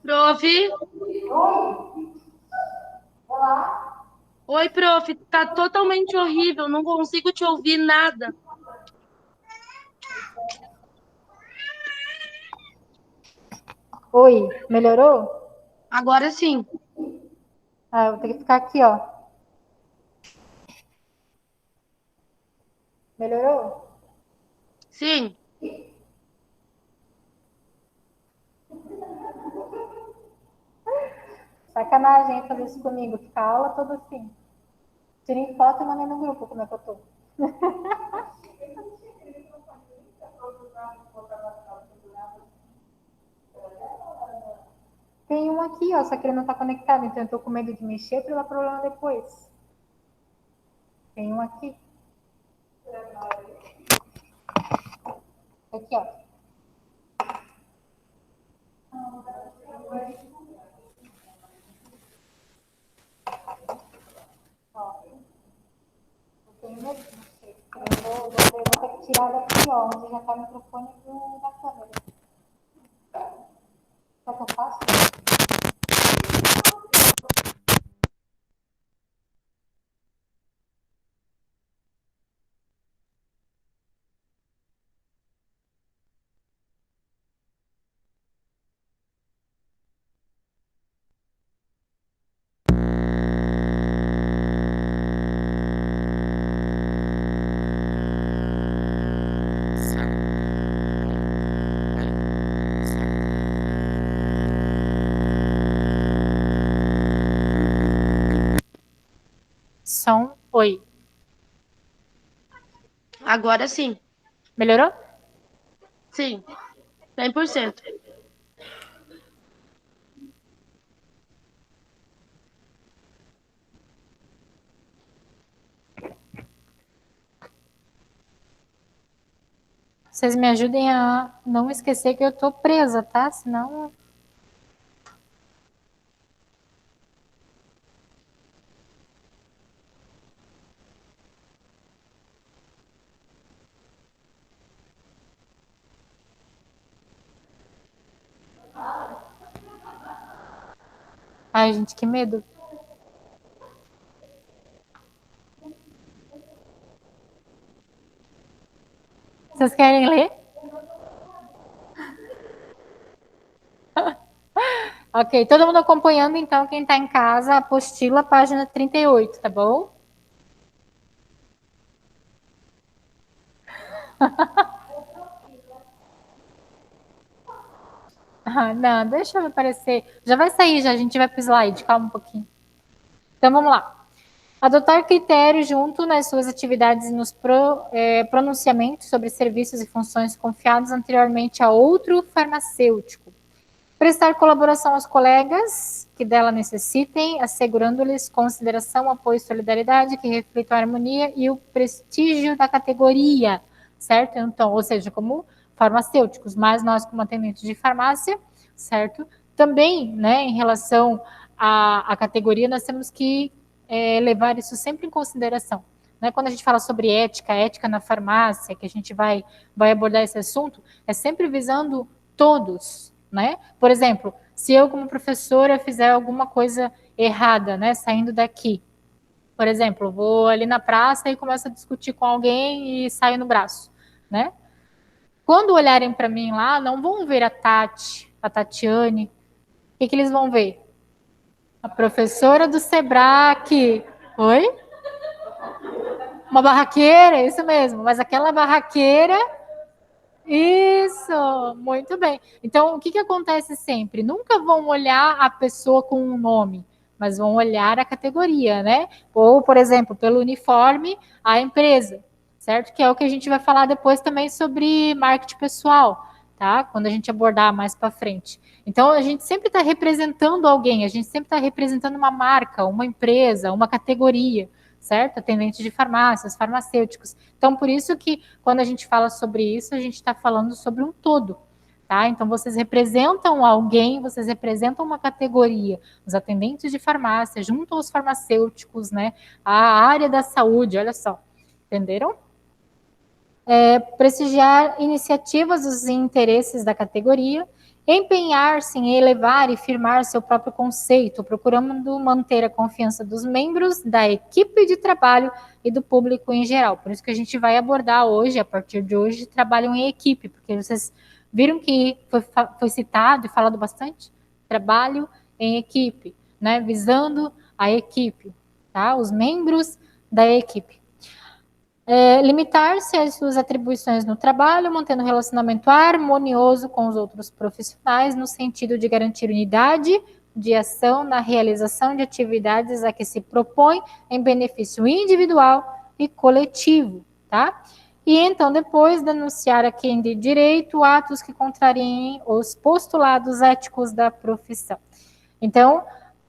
Prof. Oi, prof. Tá totalmente horrível. Não consigo te ouvir nada. Oi, melhorou? Agora sim. Ah, eu vou ter que ficar aqui, ó. Melhorou? Sim. Sacanagem hein, fazer isso comigo. Ficar a aula toda assim. Tirei foto e mandei no grupo como é que eu tô. Tem um aqui, ó, só que ele não tá conectado, então eu tô com medo de mexer para dar problema depois. Tem um aqui. Aqui, ó. Ó, eu tenho medo de mexer. Eu vou ter que tirar daqui, ó, onde já tá o microfone da câmera. Sabe o que eu faço? Som, oi. Agora sim. Melhorou? Sim. 100%. Vocês me ajudem a não esquecer que eu tô presa, tá? Senão. Ai, gente, que medo. Vocês querem ler? Ok, todo mundo acompanhando, então, quem está em casa, apostila, página 38, tá bom? Ah, não, deixa eu aparecer. Já vai sair, já, a gente vai para o slide, calma um pouquinho. Então, vamos lá. Adotar critérios junto nas suas atividades e nos pronunciamentos sobre serviços e funções confiados anteriormente a outro farmacêutico. Prestar colaboração aos colegas que dela necessitem, assegurando-lhes consideração, apoio e solidariedade que reflitam a harmonia e o prestígio da categoria, certo? Então, ou seja, como farmacêuticos, mas nós como atendentes de farmácia, certo? Também, né, em relação à categoria, nós temos que levar isso sempre em consideração. Né? Quando a gente fala sobre ética, ética na farmácia, que a gente vai abordar esse assunto, é sempre visando todos, né? Por exemplo, se eu como professora fizer alguma coisa errada, né, saindo daqui, por exemplo, vou ali na praça e começo a discutir com alguém e saio no braço, né? Quando olharem para mim lá, não vão ver a Tati, a Tatiane. O que eles vão ver? A professora do Sebrae. Oi? Uma barraqueira, isso mesmo. Mas aquela barraqueira. Isso, muito bem. Então, o que acontece sempre? Nunca vão olhar a pessoa com um nome, mas vão olhar a categoria, né? Ou, por exemplo, pelo uniforme, a empresa, certo? Que é o que a gente vai falar depois também sobre marketing pessoal, tá? Quando a gente abordar mais para frente. Então, a gente sempre está representando alguém, a gente sempre está representando uma marca, uma empresa, uma categoria, certo? Atendente de farmácias, farmacêuticos. Então, por isso que quando a gente fala sobre isso, a gente está falando sobre um todo, tá? Então, vocês representam alguém, vocês representam uma categoria, os atendentes de farmácia, junto aos farmacêuticos, né? A área da saúde, olha só, entenderam? Prestigiar iniciativas dos interesses da categoria, empenhar-se em elevar e firmar seu próprio conceito, procurando manter a confiança dos membros da equipe de trabalho e do público em geral. Por isso que a gente vai abordar hoje, a partir de hoje, trabalham em equipe, porque vocês viram que foi citado e falado bastante? Trabalho em equipe, né? Visando a equipe, tá? Os membros da equipe. Limitar-se às suas atribuições no trabalho, mantendo um relacionamento harmonioso com os outros profissionais, no sentido de garantir unidade de ação na realização de atividades a que se propõe em benefício individual e coletivo, tá? E então, depois, denunciar a quem de direito atos que contrariem os postulados éticos da profissão. Então,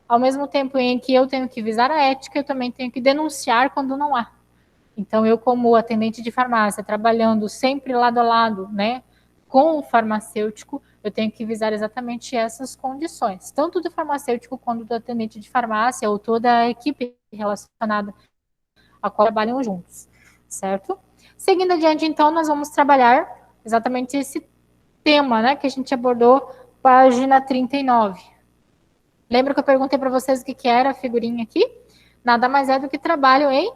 ao mesmo tempo em que eu tenho que visar a ética, eu também tenho que denunciar quando não há. Então, eu, como atendente de farmácia, trabalhando sempre lado a lado, né, com o farmacêutico, eu tenho que visar exatamente essas condições, tanto do farmacêutico quanto do atendente de farmácia, ou toda a equipe relacionada a qual trabalham juntos, certo? Seguindo adiante, então, nós vamos trabalhar exatamente esse tema, né, que a gente abordou, página 39. Lembra que eu perguntei para vocês o que era a figurinha aqui? Nada mais é do que trabalho em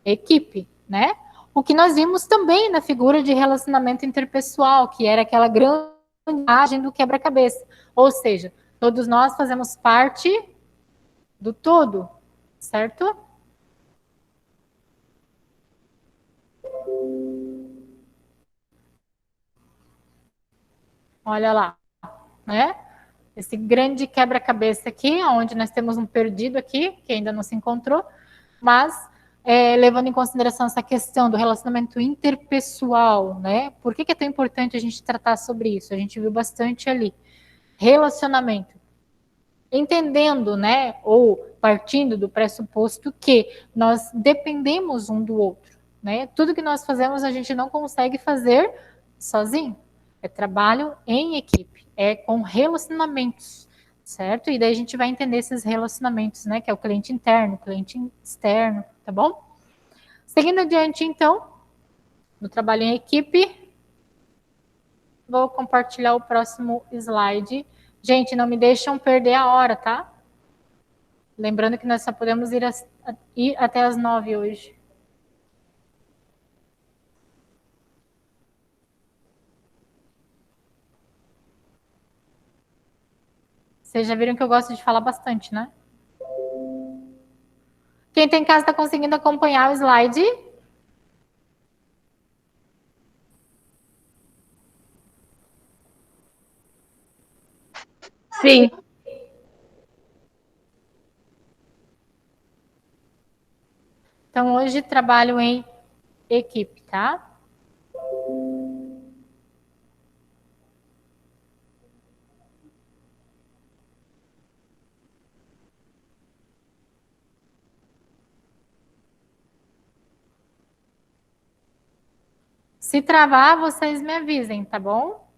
equipe, né? O que nós vimos também na figura de relacionamento interpessoal, que era aquela grande imagem do quebra-cabeça. Ou seja, todos nós fazemos parte do todo, certo? Olha lá, né? Esse grande quebra-cabeça aqui, onde nós temos um perdido aqui, que ainda não se encontrou, mas levando em consideração essa questão do relacionamento interpessoal, né? Por que é tão importante a gente tratar sobre isso? A gente viu bastante ali. Relacionamento. Entendendo, né, ou partindo do pressuposto que nós dependemos um do outro, né? Tudo que nós fazemos a gente não consegue fazer sozinho. É trabalho em equipe, é com relacionamentos, certo? E daí a gente vai entender esses relacionamentos, né, que é o cliente interno, o cliente externo, tá bom? Seguindo adiante, então, no trabalho em equipe, vou compartilhar o próximo slide. Gente, não me deixam perder a hora, tá? Lembrando que nós só podemos ir até as 9 hoje. Vocês já viram que eu gosto de falar bastante, né? Quem está em casa está conseguindo acompanhar o slide? Sim. Então, hoje trabalho em equipe, tá? Se travar, vocês me avisem, tá bom?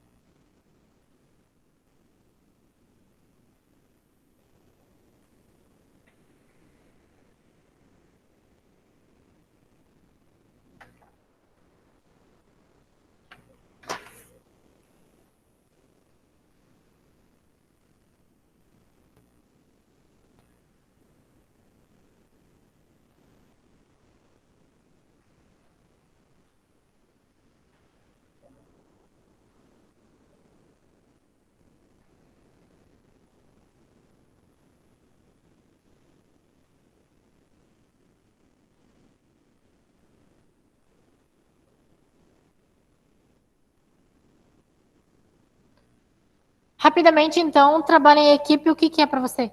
Rapidamente, então, trabalho em equipe, o que é para você?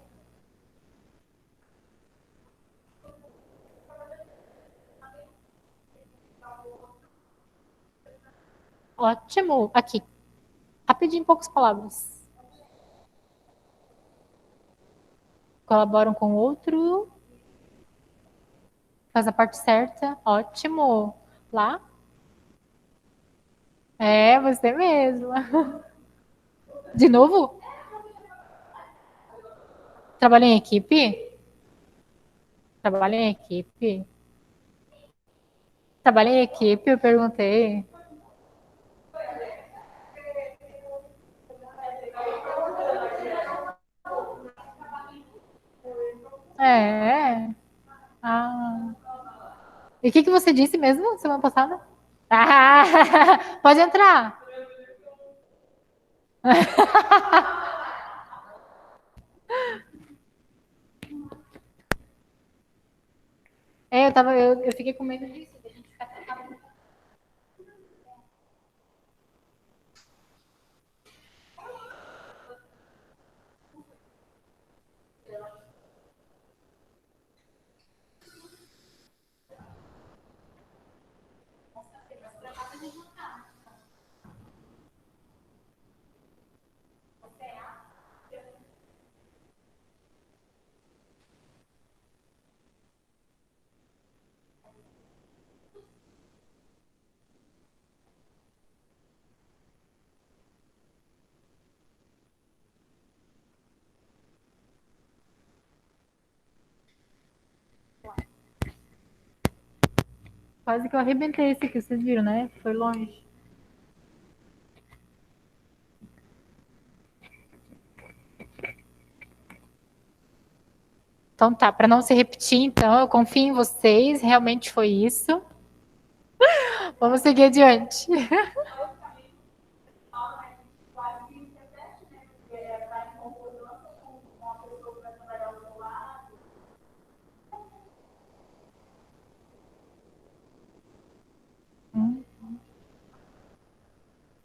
Ótimo, aqui. Rapidinho, em poucas palavras. Colaboram com o outro. Faz a parte certa. Ótimo. Lá. É, você mesmo. De novo? Trabalha em equipe? Trabalha em equipe? Trabalha em equipe, eu perguntei. É. Ah. E o que você disse mesmo semana passada? Ah, pode entrar. Eu fiquei com medo disso. Quase que eu arrebentei esse aqui, vocês viram, né? Foi longe. Então tá, para não se repetir, então, eu confio em vocês, realmente foi isso. Vamos seguir adiante.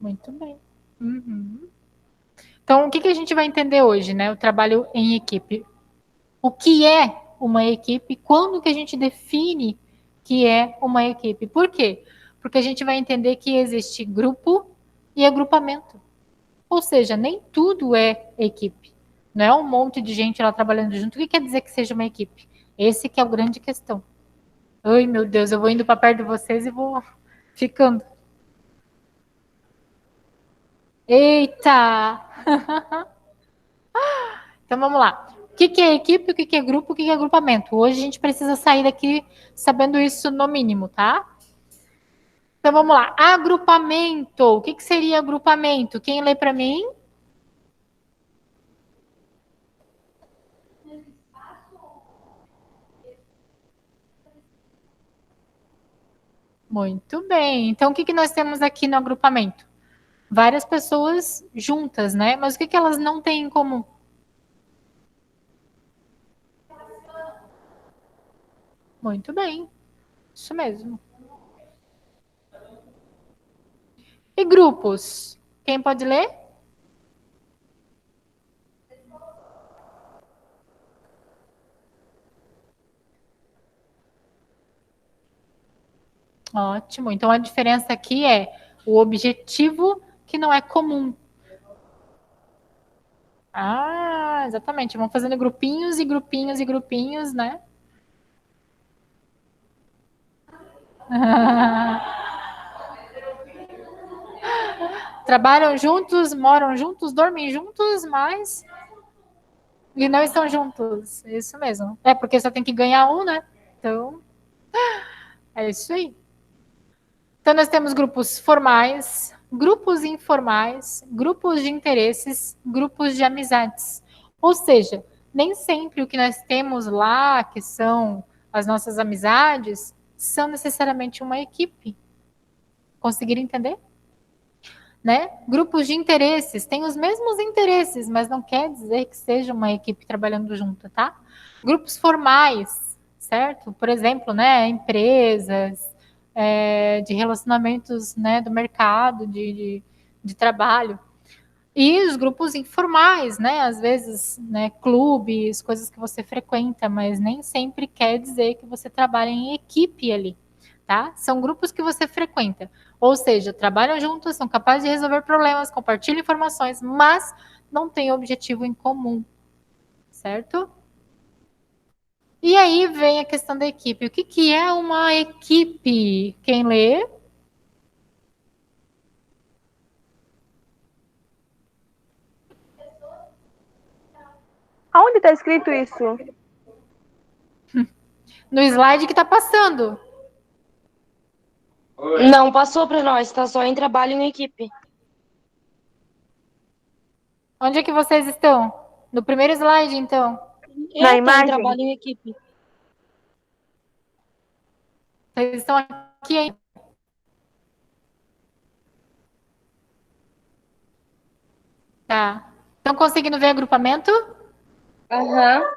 Muito bem. Uhum. Então, o que a gente vai entender hoje, né? O trabalho em equipe. O que é uma equipe? Quando que a gente define que é uma equipe? Por quê? Porque a gente vai entender que existe grupo e agrupamento. Ou seja, nem tudo é equipe. Não é um monte de gente lá trabalhando junto. O que quer dizer que seja uma equipe? Esse que é o grande questão. Ai, meu Deus, eu vou indo para perto de vocês e vou ficando. Eita! Então vamos lá. O que é equipe, o que é grupo, o que é agrupamento? Hoje a gente precisa sair daqui sabendo isso no mínimo, tá? Então vamos lá. Agrupamento. O que seria agrupamento? Quem lê para mim? Muito bem. Então o que nós temos aqui no agrupamento? Várias pessoas juntas, né? Mas o que elas não têm em comum? Muito bem. Isso mesmo. E grupos? Quem pode ler? Ótimo. Então a diferença aqui é o objetivo que não é comum. Ah, exatamente. Vão fazendo grupinhos e grupinhos e grupinhos, né? Trabalham juntos, moram juntos, dormem juntos, mas. E não estão juntos. Isso mesmo. É porque só tem que ganhar um, né? Então, é isso aí. Então, nós temos grupos formais, grupos informais, grupos de interesses, grupos de amizades. Ou seja, nem sempre o que nós temos lá, que são as nossas amizades, são necessariamente uma equipe. Conseguiram entender? Né? Grupos de interesses têm os mesmos interesses, mas não quer dizer que seja uma equipe trabalhando junto, tá? Grupos formais, certo? Por exemplo, né, empresas, de relacionamentos, né, do mercado, de trabalho. E os grupos informais, né, às vezes, né, clubes, coisas que você frequenta, mas nem sempre quer dizer que você trabalha em equipe ali, tá? São grupos que você frequenta. Ou seja, trabalham juntos, são capazes de resolver problemas, compartilham informações, mas não têm objetivo em comum, certo? E aí vem a questão da equipe. O que, que é uma equipe? Quem lê? Aonde está escrito isso? No slide que está passando. Não passou para nós, tá só em trabalho em equipe. Onde é que vocês estão? No primeiro slide, então. Na Tá em imagem? trabalho em equipe. Vocês estão aqui, hein? Tá. Estão conseguindo ver agrupamento? Aham.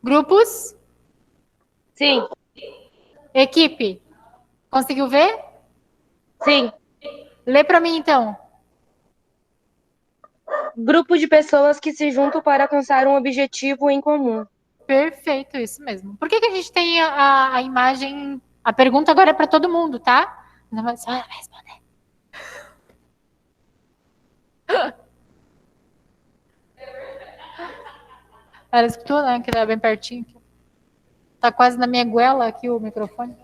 Grupos? Sim, Equipe? Conseguiu ver? sim. Lê para mim, então. Grupo de pessoas que se juntam para alcançar um objetivo em comum. Perfeito, isso mesmo. Por que, que a gente tem a imagem? A pergunta agora é para todo mundo, tá? Não vai só responder. Ela escutou, né? Que tá bem pertinho. Tá quase na minha goela aqui o microfone.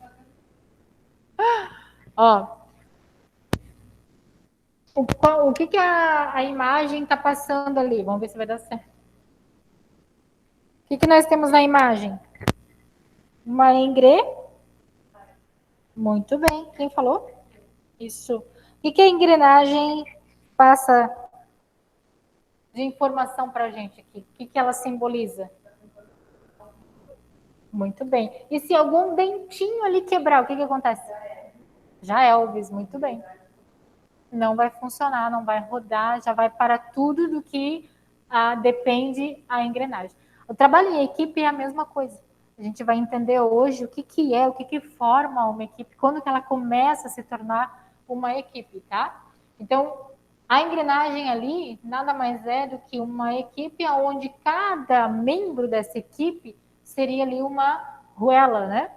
Ó. O que, que a imagem está passando ali? Vamos ver se vai dar certo. O que, que nós temos na imagem? Uma engre. Muito bem. Quem falou? Isso. O que, que a engrenagem passa de informação para a gente aqui? O que, que ela simboliza? Muito bem. E se algum dentinho ali quebrar, o que, que acontece? Já é, Elvis, muito bem. Não vai funcionar, não vai rodar, já vai para tudo do que depende a engrenagem. O trabalho em equipe é a mesma coisa. A gente vai entender hoje o que, que é, o que, que forma uma equipe, quando que ela começa a se tornar uma equipe, tá? Então, a engrenagem ali nada mais é do que uma equipe onde cada membro dessa equipe seria ali uma ruela, né?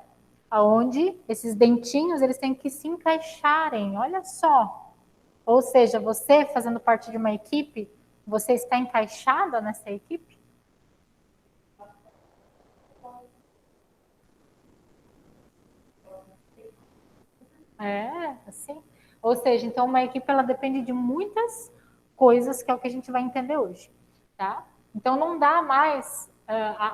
Onde esses dentinhos eles têm que se encaixarem. Olha só. Ou seja, você fazendo parte de uma equipe, você está encaixada nessa equipe? É, assim. Ou seja, então uma equipe ela depende de muitas coisas, que é o que a gente vai entender hoje, tá? Então não dá mais,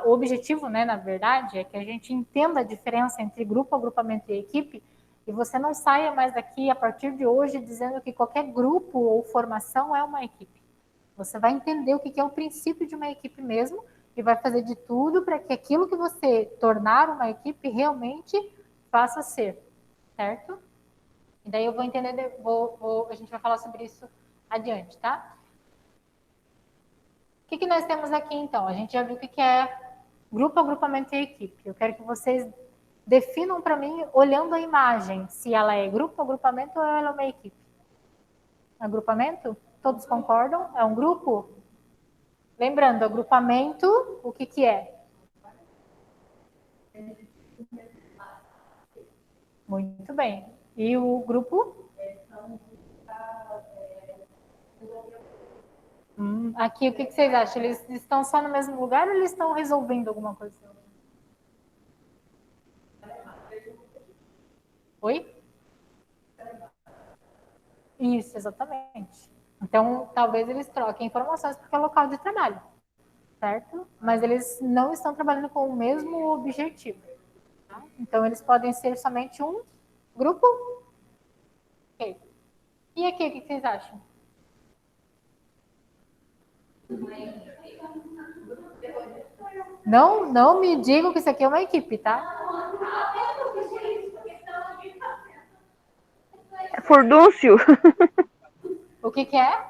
o objetivo, né, na verdade, é que a gente entenda a diferença entre grupo, agrupamento e equipe, e você não saia mais daqui a partir de hoje dizendo que qualquer grupo ou formação é uma equipe. Você vai entender o que é o princípio de uma equipe mesmo e vai fazer de tudo para que aquilo que você tornar uma equipe realmente faça ser, certo? E daí eu vou entender, a gente vai falar sobre isso adiante, tá? O que nós temos aqui, então? A gente já viu o que é grupo, agrupamento e equipe. Eu quero que vocês definam para mim, olhando a imagem, se ela é grupo, agrupamento ou ela é uma equipe. Agrupamento? Todos concordam? É um grupo? Lembrando, agrupamento, o que, que é? Muito bem. E o grupo? Aqui, o que, que vocês acham? Eles estão só no mesmo lugar ou eles estão resolvendo alguma coisa? Oi? Isso, exatamente. Então, talvez eles troquem informações porque é local de trabalho, certo? Mas eles não estão trabalhando com o mesmo objetivo. Tá? Então, eles podem ser somente um grupo. Ok. E aqui, o que vocês acham? Não, não me digam que isso aqui é uma equipe, tá? É furdúncio? O que, que é?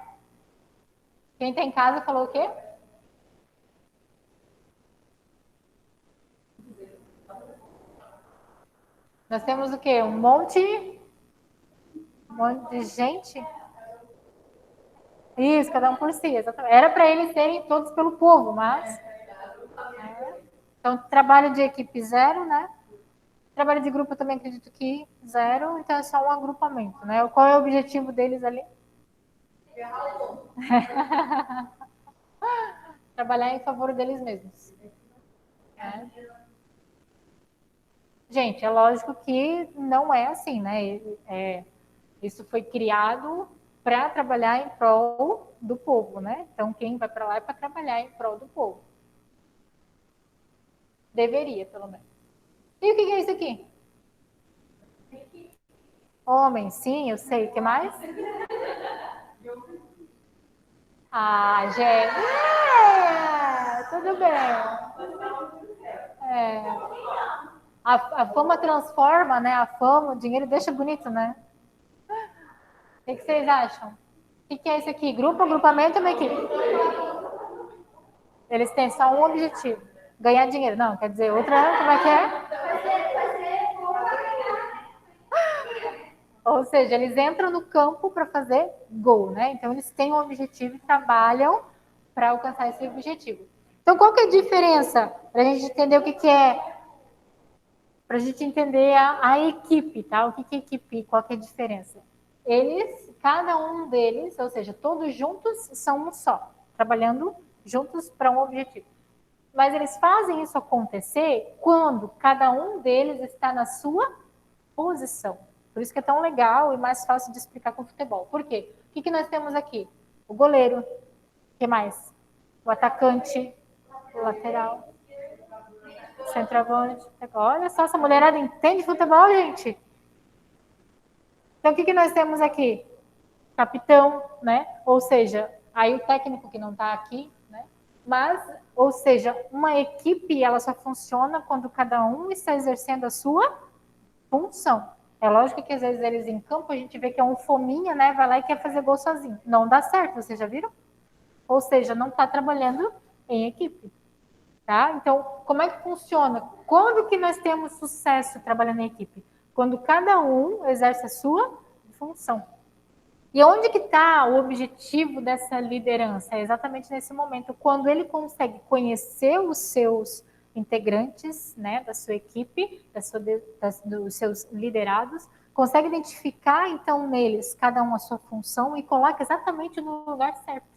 Quem tem casa falou o quê? Nós temos o quê? Um monte de gente? Isso, cada um por si, exatamente. Era para eles serem todos pelo povo, mas. Então, trabalho de equipe zero, né? Trabalho de grupo eu também acredito que 0, então é só um agrupamento, né? Qual é o objetivo deles ali? Trabalhar em favor deles mesmos. É. Gente, é lógico que não é assim, né? Isso foi criado para trabalhar em prol do povo, né? Então, quem vai para lá é para trabalhar em prol do povo. Deveria, pelo menos. E o que é isso aqui? Homem, sim, eu sei. O que mais? Ah, gente. Tudo bem. É, a fama transforma, né? A fama, o dinheiro deixa bonito, né? O que vocês acham? O que é isso aqui? Grupo, agrupamento ou uma equipe? Eles têm só um objetivo: ganhar dinheiro. Não, quer dizer, outra, como é que é? Ou seja, eles entram no campo para fazer gol, né? Então, eles têm um objetivo e trabalham para alcançar esse objetivo. Então, qual que é a diferença? Para a gente entender o que é, para a gente entender a equipe, tá? O que é equipe, qual que é a diferença? Eles, cada um deles, ou seja, todos juntos são um só, trabalhando juntos para um objetivo. Mas eles fazem isso acontecer quando cada um deles está na sua posição. Por isso que é tão legal e mais fácil de explicar com o futebol. Por quê? O que nós temos aqui? O goleiro. O que mais? O atacante. O lateral. O centroavante. Olha só, essa mulherada entende futebol, gente. Então, o que nós temos aqui? Capitão, né? Ou seja, aí o técnico que não está aqui, né? Mas, ou seja, uma equipe, ela só funciona quando cada um está exercendo a sua função. É lógico que às vezes eles em campo a gente vê que é um fominha, né? Vai lá e quer fazer gol sozinho. Não dá certo, vocês já viram? Ou seja, não está trabalhando em equipe. Tá? Então, como é que funciona? Quando que nós temos sucesso trabalhando em equipe? Quando cada um exerce a sua função. E onde que está o objetivo dessa liderança? É exatamente nesse momento, quando ele consegue conhecer os seus integrantes, né, da sua equipe, dos seus liderados, consegue identificar, então, neles, cada um a sua função e coloca exatamente no lugar certo.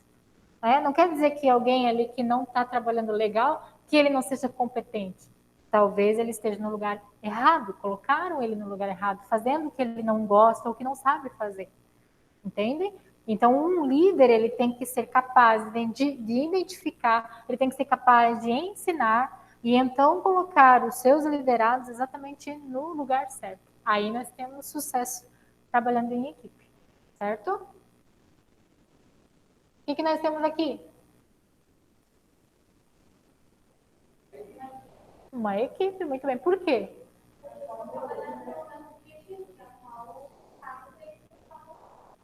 Né? Não quer dizer que alguém ali que não está trabalhando legal, que ele não seja competente. Talvez ele esteja no lugar errado, colocaram ele no lugar errado, fazendo o que ele não gosta ou que não sabe fazer. Entendem? Então, um líder, ele tem que ser capaz de identificar, ele tem que ser capaz de ensinar e então colocar os seus liderados exatamente no lugar certo. Aí nós temos sucesso trabalhando em equipe, certo? O que nós temos aqui? Uma equipe, muito bem. Por quê?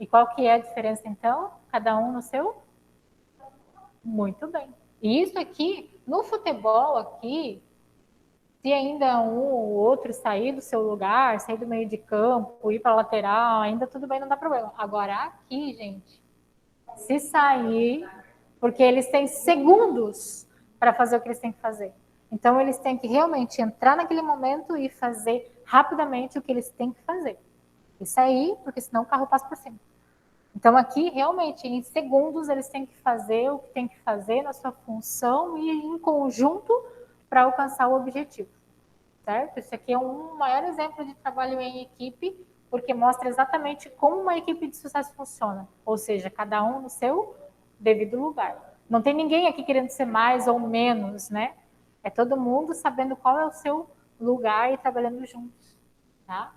E qual que é a diferença, então? Cada um no seu? Muito bem. E isso aqui, no futebol aqui, se ainda um ou outro sair do seu lugar, sair do meio de campo, ir para a lateral, ainda tudo bem, não dá problema. Agora aqui, gente, se sair, porque eles têm segundos para fazer o que eles têm que fazer. Então, eles têm que realmente entrar naquele momento e fazer rapidamente o que eles têm que fazer. E sair, porque senão o carro passa por cima. Então, aqui, realmente, em segundos, eles têm que fazer o que tem que fazer na sua função e em conjunto para alcançar o objetivo. Certo? Esse aqui é um maior exemplo de trabalho em equipe, porque mostra exatamente como uma equipe de sucesso funciona. Ou seja, cada um no seu devido lugar. Não tem ninguém aqui querendo ser mais ou menos, né? É todo mundo sabendo qual é o seu lugar e trabalhando juntos. Tá?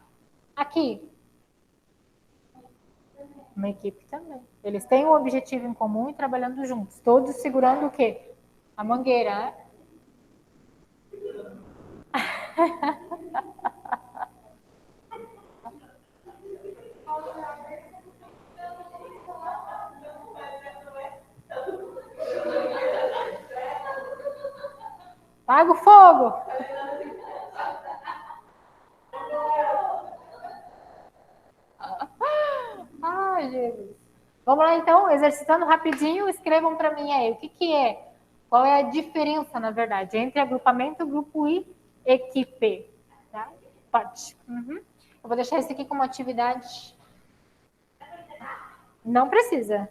Aqui, uma equipe também. Eles têm um objetivo em comum e trabalhando juntos. Todos segurando o quê? A mangueira, né? Paga o fogo! Ai, Jesus. Vamos lá, então, exercitando rapidinho, escrevam para mim aí. O que é? Qual é a diferença, na verdade, entre agrupamento, grupo e equipe? Tá? Pode. Uhum. Eu vou deixar isso aqui como atividade. Não precisa.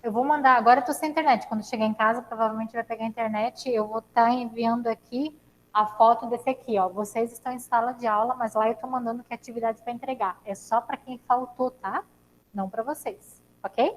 Eu vou mandar, agora eu tô sem internet. Quando chegar em casa, provavelmente vai pegar a internet. Eu vou estar enviando aqui a foto desse aqui, ó. Vocês estão em sala de aula, mas lá eu tô mandando que atividade para entregar. É só para quem faltou, tá? Não para vocês, ok?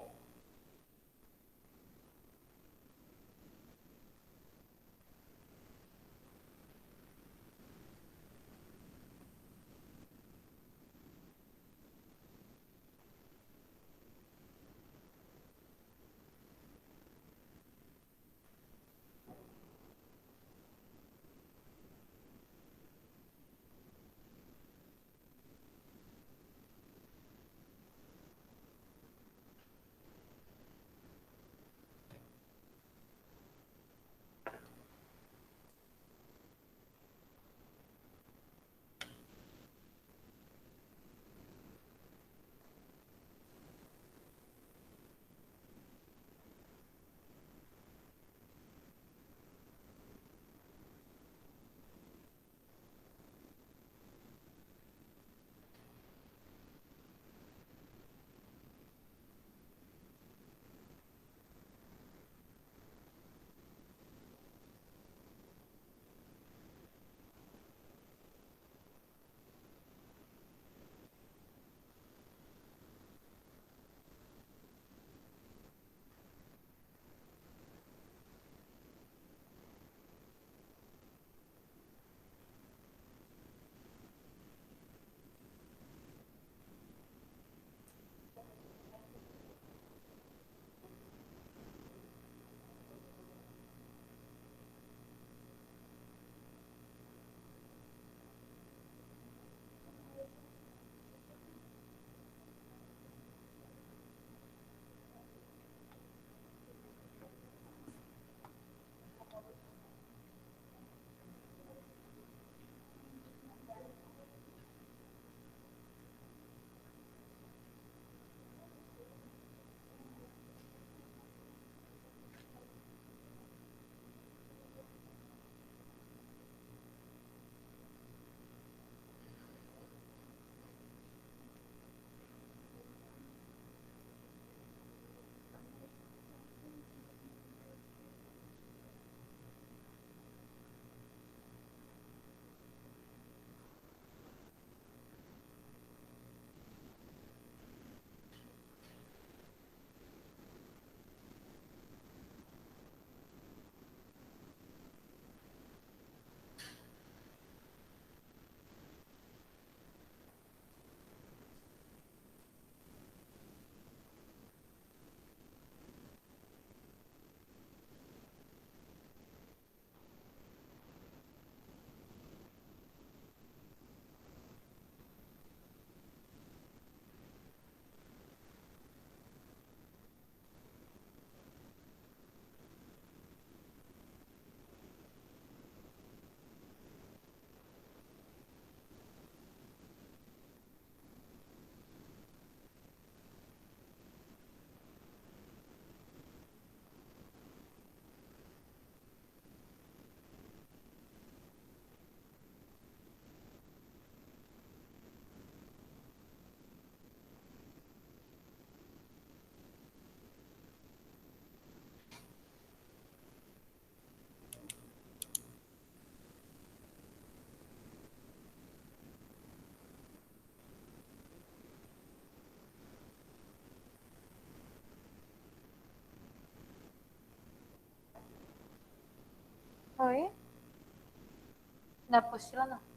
Na apostila, não.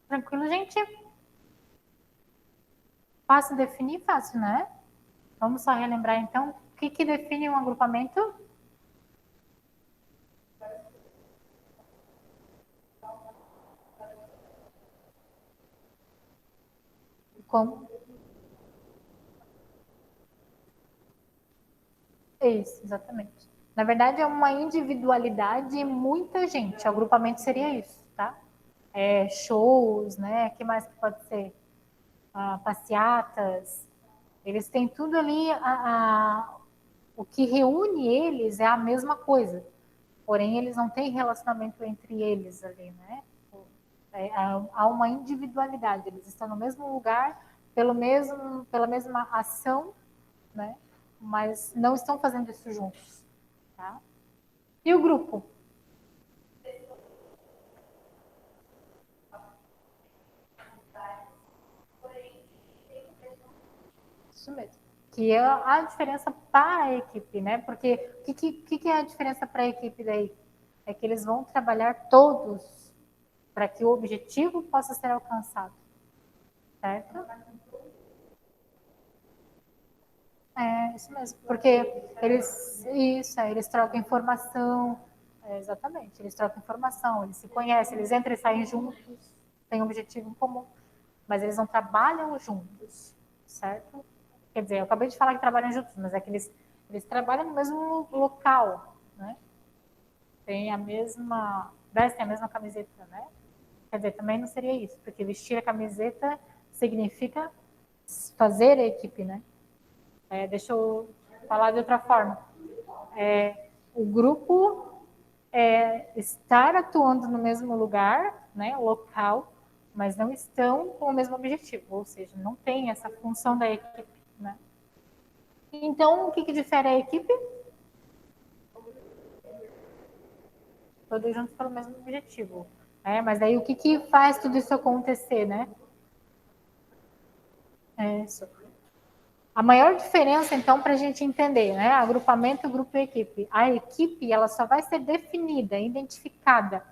Tranquilo, gente? Fácil definir? Fácil, né? Vamos só relembrar, então, o que define um agrupamento? Como? Isso, exatamente. Na verdade, é uma individualidade e muita gente. O agrupamento seria isso, tá? Shows, né? O que mais que pode ser? Passeatas. Eles têm tudo ali, o que reúne eles é a mesma coisa. Porém, eles não têm relacionamento entre eles ali, né? Há uma individualidade. Eles estão no mesmo lugar, pela mesma ação, né? Mas não estão fazendo isso juntos, tá? E o grupo? Isso mesmo. Que é a diferença para a equipe, né? Porque o que é a diferença para a equipe daí? É que eles vão trabalhar todos para que o objetivo possa ser alcançado, certo? É, isso mesmo. Porque eles trocam informação, exatamente, eles trocam informação, eles se conhecem, eles entram e saem juntos, têm um objetivo em comum, mas eles não trabalham juntos, certo? Quer dizer, eu acabei de falar que trabalham juntos, mas é que eles trabalham no mesmo local, né? Vestem a mesma camiseta, né? Quer dizer, também não seria isso, porque vestir a camiseta significa fazer a equipe, né? Deixa eu falar de outra forma. O grupo estar atuando no mesmo lugar, né, local, mas não estão com o mesmo objetivo, ou seja, não tem essa função da equipe, né? Então, o que difere a equipe? Todos juntos pelo mesmo objetivo. Mas aí o que faz tudo isso acontecer, né? É isso. A maior diferença, então, para a gente entender, né? Agrupamento, grupo e equipe. A equipe, ela só vai ser definida, identificada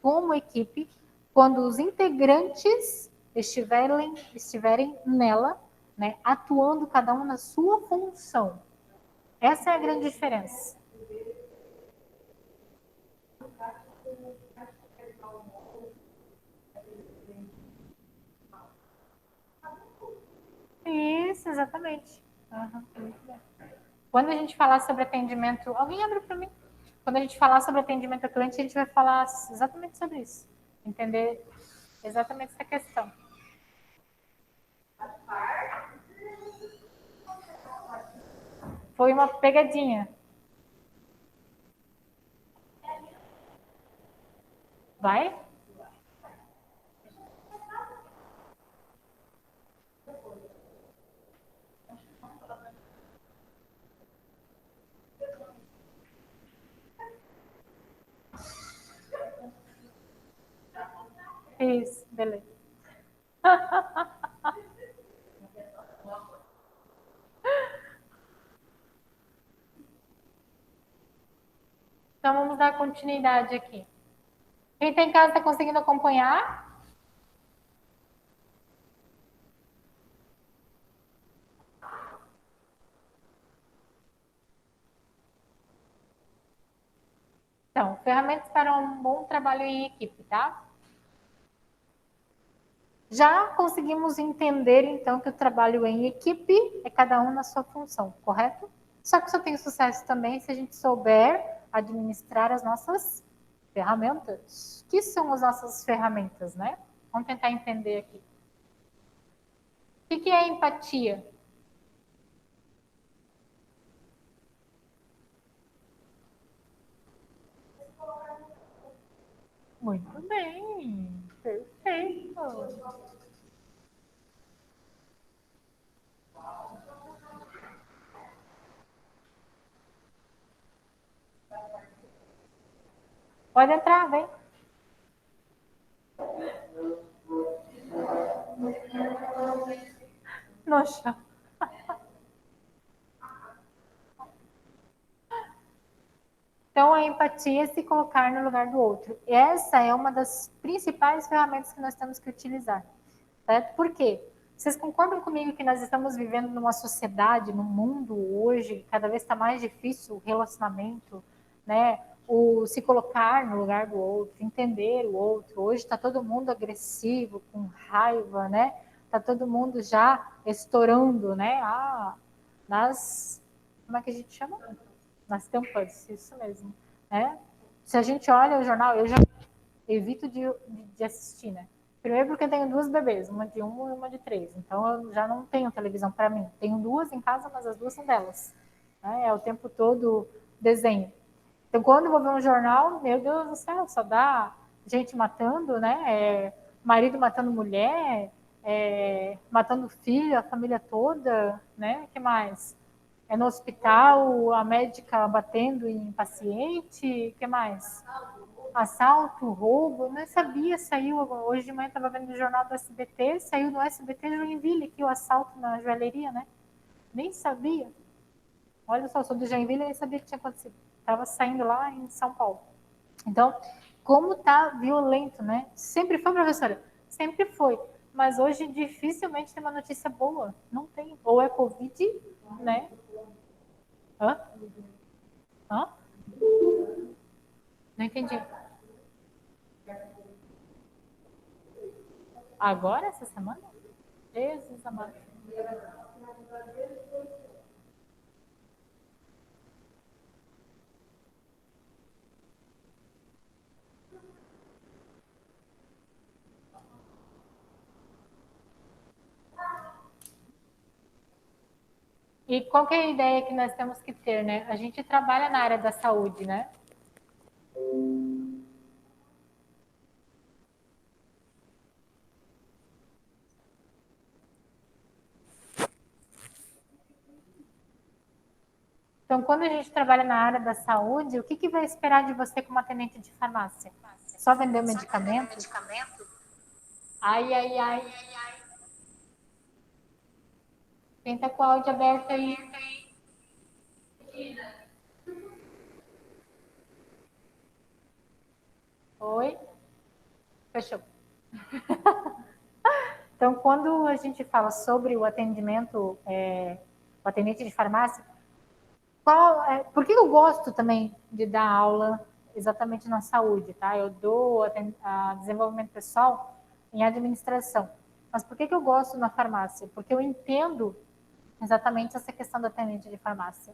como equipe quando os integrantes estiverem nela, né? Atuando cada um na sua função. Essa é a grande diferença. Isso, exatamente. Uhum. Quando a gente falar sobre atendimento, alguém abre para mim. Quando a gente falar sobre atendimento ao cliente, a gente vai falar exatamente sobre isso. Entender exatamente essa questão. Foi uma pegadinha. Vai? Isso, beleza. Então vamos dar continuidade aqui. Quem está em casa está conseguindo acompanhar? Então, ferramentas para um bom trabalho em equipe, tá? Já conseguimos entender, então, que o trabalho em equipe é cada um na sua função, correto? Só que só tem sucesso também se a gente souber administrar as nossas ferramentas. O que são as nossas ferramentas, né? Vamos tentar entender aqui. O que é empatia? Muito bem, perfeito. Pode entrar, vem. No chão. Então, a empatia é se colocar no lugar do outro. Essa é uma das principais ferramentas que nós temos que utilizar. Certo? Por quê? Vocês concordam comigo que nós estamos vivendo numa sociedade, num mundo hoje, cada vez está mais difícil o relacionamento, né? O se colocar no lugar do outro, entender o outro. Hoje está todo mundo agressivo, com raiva, né? Está todo mundo já estourando, né? Como é que a gente chama? Nas tampas, isso mesmo. Né? Se a gente olha o jornal, eu já evito de assistir, né? Primeiro porque eu tenho duas bebês, uma de 1 e uma de 3. Então eu já não tenho televisão para mim. Tenho duas em casa, mas as duas são delas. Né? É o tempo todo desenho. Então quando eu vou ver um jornal, meu Deus do céu, só dá gente matando, né? Marido matando mulher, matando filho, a família toda, né? O que mais? É no hospital, a médica batendo em paciente, o que mais? Assalto, roubo, não sabia, saiu, hoje de manhã estava vendo o jornal do SBT, saiu no SBT Joinville, que o assalto na joalheria, né? Nem sabia. Olha só, sou do Joinville e nem sabia que tinha acontecido. Estava saindo lá em São Paulo. Então, como tá violento, né? Sempre foi, professora? Sempre foi. Mas hoje dificilmente tem uma notícia boa. Não tem. Ou é Covid, né? Hã? Hã? Não entendi. Agora, essa semana? Jesus amado. E qual que é a ideia que nós temos que ter, né? A gente trabalha na área da saúde, né? Então, quando a gente trabalha na área da saúde, o que, que vai esperar de você como atendente de farmácia? Só vender medicamento? Ai, ai, ai. Quem tá com o áudio aberto aí? Oi? Fechou. Então, quando a gente fala sobre o atendimento, o atendente de farmácia, por que eu gosto também de dar aula exatamente na saúde, tá? Eu dou desenvolvimento pessoal em administração. Mas por que eu gosto na farmácia? Porque eu entendo exatamente essa questão do atendente de farmácia,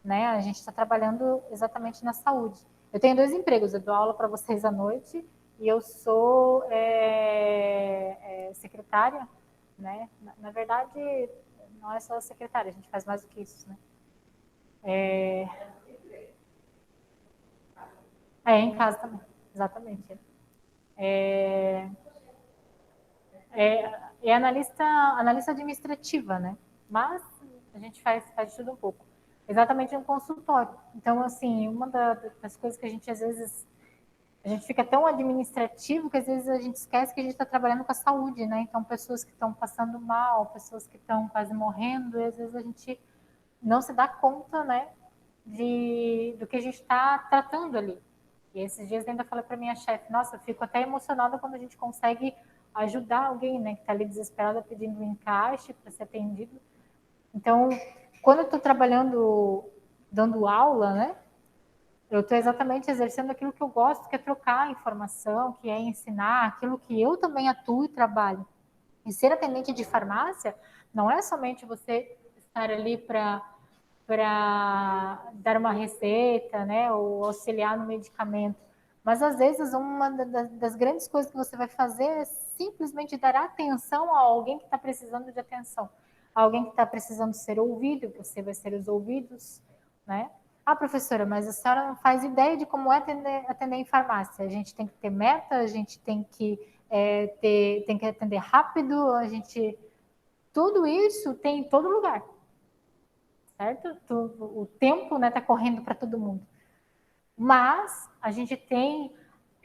né? A gente está trabalhando exatamente na saúde. Eu tenho 2 empregos, eu dou aula para vocês à noite e eu sou secretária, né? Na verdade, não é só secretária, a gente faz mais do que isso, né? Em casa também, exatamente. É analista administrativa, né? Mas a gente faz de tudo um pouco. Exatamente um consultório. Então, assim, uma das coisas que a gente às vezes a gente fica tão administrativo que às vezes a gente esquece que a gente está trabalhando com a saúde, né? Então, pessoas que estão passando mal, pessoas que estão quase morrendo, e às vezes a gente não se dá conta, né, do que a gente está tratando ali. E esses dias ainda falei para minha chefe, nossa, eu fico até emocionada quando a gente consegue ajudar alguém, né, que está ali desesperada pedindo um encaixe para ser atendido. Então, quando eu estou trabalhando, dando aula, né, eu estou exatamente exercendo aquilo que eu gosto, que é trocar informação, que é ensinar, aquilo que eu também atuo e trabalho. E ser atendente de farmácia não é somente você estar ali para dar uma receita, né, ou auxiliar no medicamento. Mas às vezes uma das grandes coisas que você vai fazer é simplesmente dar atenção a alguém que está precisando de atenção, a alguém que está precisando ser ouvido, você vai ser os ouvidos, né? Ah, professora, mas a senhora não faz ideia de como é atender em farmácia. A gente tem que ter meta, a gente tem que tem que atender rápido, a gente. Tudo isso tem em todo lugar, certo? O tempo, né, tá correndo para todo mundo. Mas a gente tem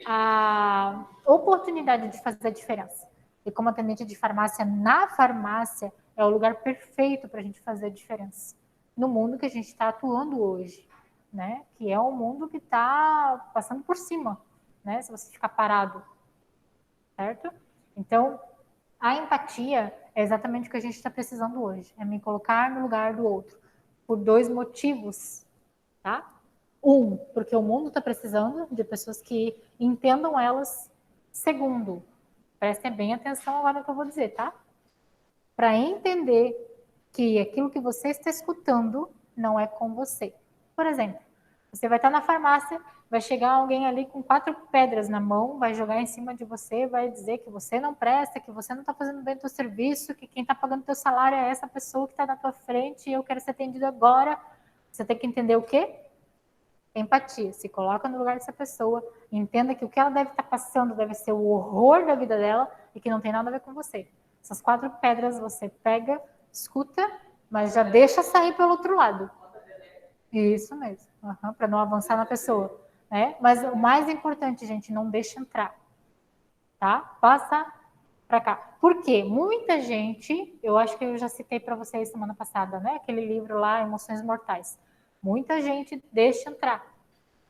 a oportunidade de fazer a diferença. E como atendente de farmácia, na farmácia é o lugar perfeito para a gente fazer a diferença no mundo que a gente está atuando hoje, né? Que é um mundo que está passando por cima, né? Se você ficar parado, certo? Então, a empatia é exatamente o que a gente está precisando hoje. É me colocar no lugar do outro. Por dois motivos, tá? Um, porque o mundo está precisando de pessoas que entendam elas. Segundo, prestem bem atenção agora no que eu vou dizer, tá? Para entender que aquilo que você está escutando não é com você. Por exemplo, você vai estar na farmácia, vai chegar alguém ali com 4 pedras na mão, vai jogar em cima de você, vai dizer que você não presta, que você não está fazendo bem o seu serviço, que quem está pagando o teu salário é essa pessoa que está na tua frente e eu quero ser atendido agora. Você tem que entender o quê? Empatia. Se coloca no lugar dessa pessoa, entenda que o que ela deve estar passando deve ser o horror da vida dela e que não tem nada a ver com você. Essas 4 pedras você pega, escuta, mas já deixa sair pelo outro lado. Isso mesmo, para não avançar na pessoa. Né? Mas o mais importante, gente, não deixa entrar. Tá? Passa para cá. Por quê? Muita gente, eu acho que eu já citei para vocês semana passada, né? Aquele livro lá, Emoções Mortais. Muita gente deixa entrar.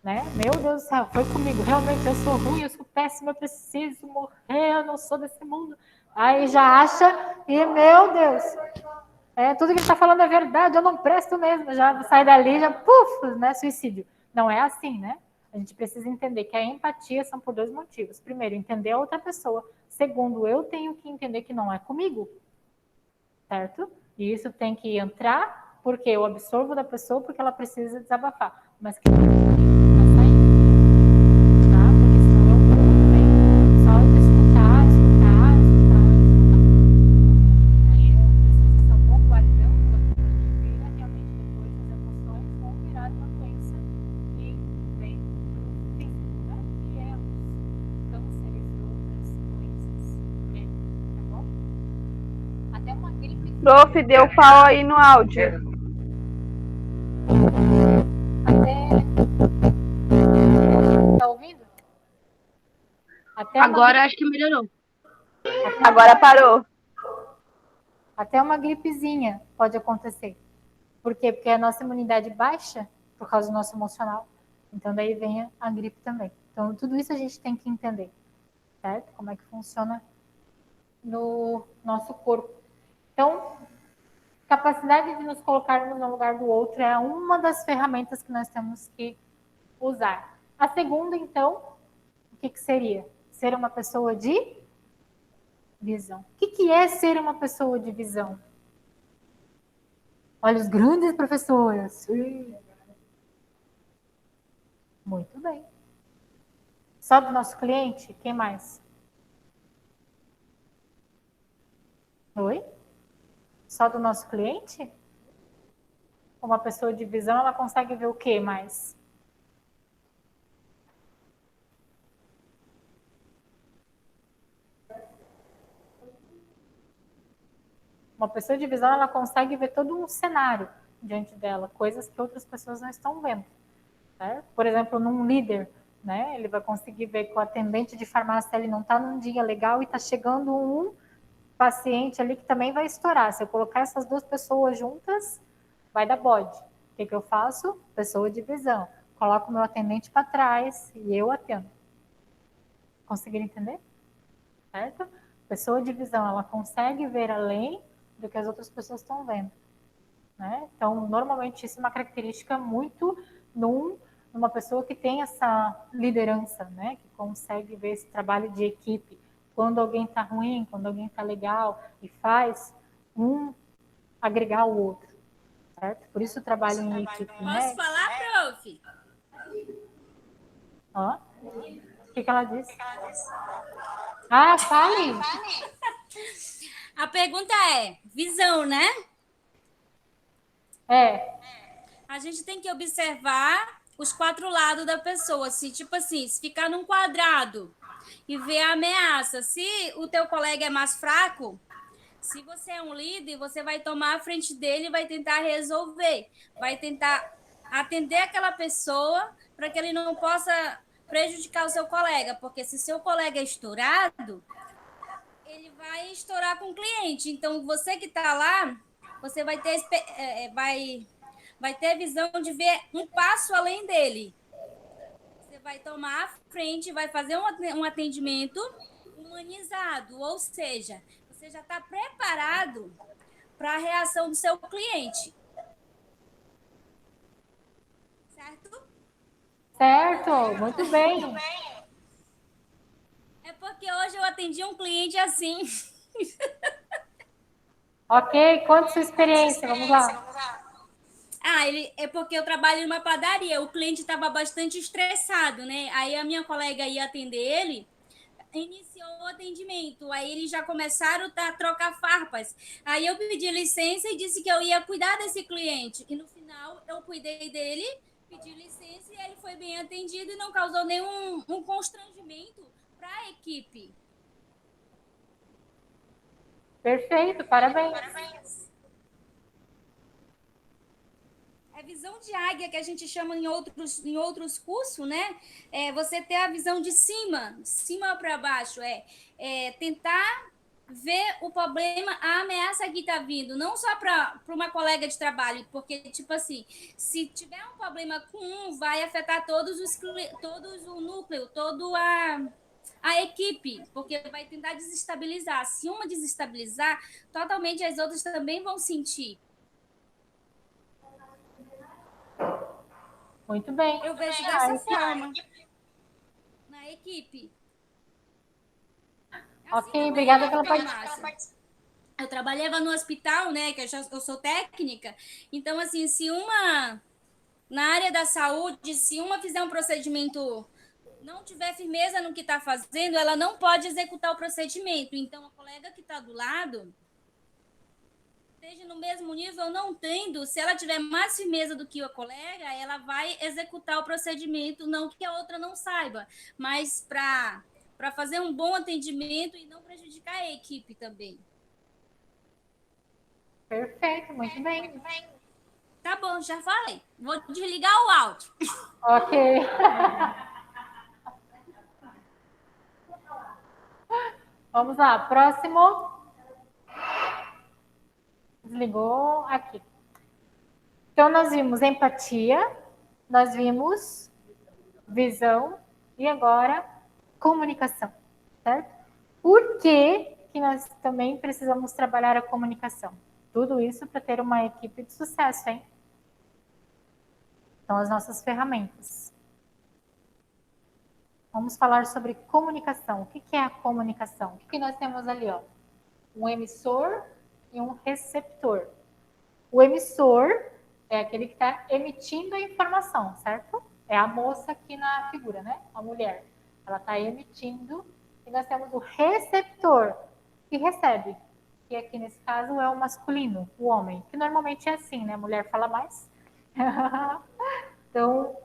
Né? Meu Deus do céu, foi comigo. Realmente eu sou ruim, eu sou péssima, eu preciso morrer, eu não sou desse mundo. Aí já acha, e meu Deus, tudo que ele está falando é verdade, eu não presto mesmo. Já sai dali, já puf, né? Suicídio. Não é assim, né? A gente precisa entender que a empatia são por 2 motivos. Primeiro, entender a outra pessoa. Segundo, eu tenho que entender que não é comigo, certo? E isso tem que entrar porque eu absorvo da pessoa porque ela precisa desabafar. Mas que Prof, deu pau aí no áudio. Tá ouvindo? Agora acho que melhorou. Agora parou. Até uma gripezinha pode acontecer. Por quê? Porque a nossa imunidade baixa por causa do nosso emocional. Então daí vem a gripe também. Então tudo isso a gente tem que entender, certo? Como é que funciona no nosso corpo. Então, capacidade de nos colocarmos no lugar do outro é uma das ferramentas que nós temos que usar. A segunda, então, o que seria? Ser uma pessoa de visão. O que é ser uma pessoa de visão? Olha os grandes professores. Muito bem. Só do nosso cliente? Quem mais? Oi? Só do nosso cliente? Uma pessoa de visão, ela consegue ver o que mais? Uma pessoa de visão, ela consegue ver todo um cenário diante dela, coisas que outras pessoas não estão vendo. Né? Por exemplo, num líder, né? Ele vai conseguir ver que o atendente de farmácia ele não está num dia legal e está chegando um paciente ali que também vai estourar. Se eu colocar essas 2 pessoas juntas, vai dar bode. O que eu faço? Pessoa de visão. Coloco o meu atendente para trás e eu atendo. Conseguiram entender? Certo? Pessoa de visão, ela consegue ver além do que as outras pessoas estão vendo. Né? Então, normalmente, isso é uma característica muito numa pessoa que tem essa liderança, né? Que consegue ver esse trabalho de equipe. Quando alguém está ruim, quando alguém está legal, e faz um agregar o outro. Certo? Por isso o trabalho em equipe. Posso né? falar, prof? Ó, o que ela disse? Ah, fale! A pergunta é: visão, né? É. A gente tem que observar os quatro lados da pessoa. Se, tipo assim, se ficar num quadrado e ver a ameaça, se o teu colega é mais fraco, se você é um líder, você vai tomar a frente dele e vai tentar resolver, vai tentar atender aquela pessoa para que ele não possa prejudicar o seu colega, porque se seu colega é estourado, ele vai estourar com o cliente. Então, você que está lá, você vai ter, vai ter visão de ver um passo além dele. Você vai tomar a frente, vai fazer um atendimento humanizado, ou seja, você já está preparado para a reação do seu cliente. Certo? Certo, muito bem. É porque hoje eu atendi um cliente assim. Ok, conta sua experiência, vamos lá. Ele é porque eu trabalho numa padaria. O cliente estava bastante estressado, né? Aí a minha colega ia atender ele, iniciou o atendimento. Aí eles já começaram a trocar farpas. Aí eu pedi licença e disse que eu ia cuidar desse cliente. E no final eu cuidei dele, pedi licença e ele foi bem atendido e não causou nenhum constrangimento para a equipe. Perfeito, parabéns. É visão de águia que a gente chama em outros cursos, né? É você ter a visão de cima para baixo, tentar ver o problema, a ameaça que está vindo, não só para uma colega de trabalho, porque, tipo assim, se tiver um problema com um, vai afetar todos o núcleo, toda a equipe, porque vai tentar desestabilizar. Se uma desestabilizar, totalmente as outras também vão sentir. Muito bem. Eu vejo dessa forma na equipe. Assim Ok, também obrigada na pela farmácia. Eu trabalhava no hospital, né, que eu sou técnica. Então, assim, se uma na área da saúde, se uma fizer um procedimento, não tiver firmeza no que está fazendo, ela não pode executar o procedimento. Então, a colega que está do lado, esteja no mesmo nível, não tendo, se ela tiver mais firmeza do que a colega, ela vai executar o procedimento, não que a outra não saiba, mas para fazer um bom atendimento e não prejudicar a equipe também. Perfeito, muito bem. Tá bom, já falei. Vou desligar o áudio. Ok. Vamos lá, próximo. Desligou aqui. Então, nós vimos empatia, nós vimos visão e agora comunicação, certo? Por que que nós também precisamos trabalhar a comunicação? Tudo isso para ter uma equipe de sucesso, hein? São as nossas ferramentas. Vamos falar sobre comunicação. O que é a comunicação? O que nós temos ali? Ó? Um emissor e um receptor. O emissor é aquele que está emitindo a informação, certo? É a moça aqui na figura, né? A mulher. Ela está emitindo. E nós temos o receptor, que recebe. Que aqui nesse caso é o masculino, o homem. Que normalmente é assim, né? A mulher fala mais. Então,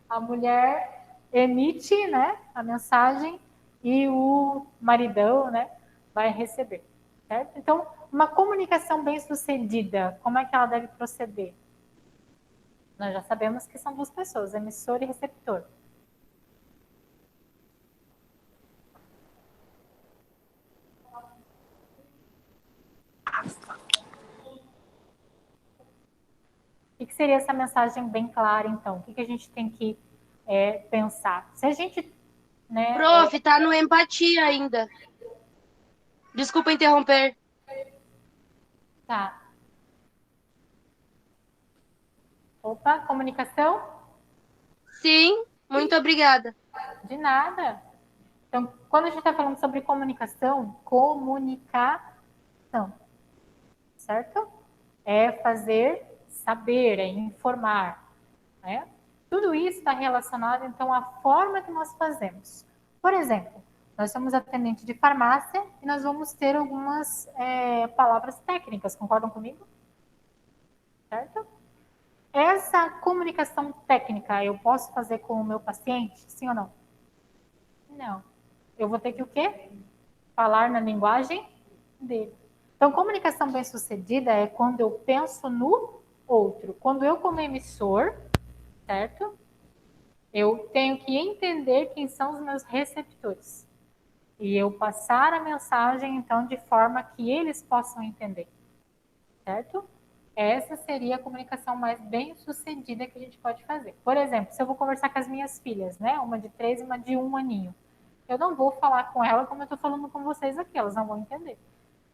a mulher emite, né, a mensagem e o maridão, né, vai receber, certo? Então, uma comunicação bem-sucedida, como é que ela deve proceder? Nós já sabemos que são duas pessoas, emissor e receptor. O que seria essa mensagem bem clara, então? O que a gente tem que pensar? Se a gente... né, Prof, tá no empatia ainda. Desculpa interromper. Tá. Opa, comunicação? Sim, muito obrigada. De nada. Então, quando a gente está falando sobre comunicação, certo? É fazer saber, é informar, né? Tudo isso está relacionado, então, à forma que nós fazemos. Por exemplo, nós somos atendentes de farmácia e nós vamos ter algumas palavras técnicas, concordam comigo? Certo? Essa comunicação técnica eu posso fazer com o meu paciente? Sim ou não? Não. Eu vou ter que o quê? Falar na linguagem dele. Então, comunicação bem-sucedida é quando eu penso no outro. Quando eu, como emissor, certo? Eu tenho que entender quem são os meus receptores. E eu passar a mensagem, então, de forma que eles possam entender. Certo? Essa seria a comunicação mais bem sucedida que a gente pode fazer. Por exemplo, se eu vou conversar com as minhas filhas, né? Uma de 3 e uma de 1 aninho. Eu não vou falar com ela como eu estou falando com vocês aqui, elas não vão entender.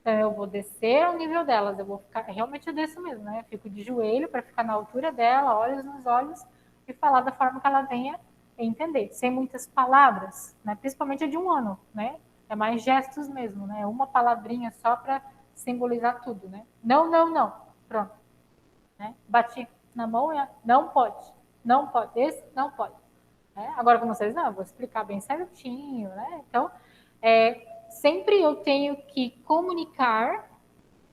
Então, eu vou descer ao nível delas, eu vou ficar, realmente eu desço mesmo, né? Eu fico de joelho para ficar na altura dela, olhos nos olhos, e falar da forma que ela venha entender, sem muitas palavras, né? Principalmente a de 1 ano, né? É mais gestos mesmo, né? Uma palavrinha só para simbolizar tudo, né? Não, não, não. Pronto. Né? Bati na mão, não pode. Não pode. Esse não pode. Né? Agora com vocês, não, eu vou explicar bem certinho, né? Então, sempre eu tenho que comunicar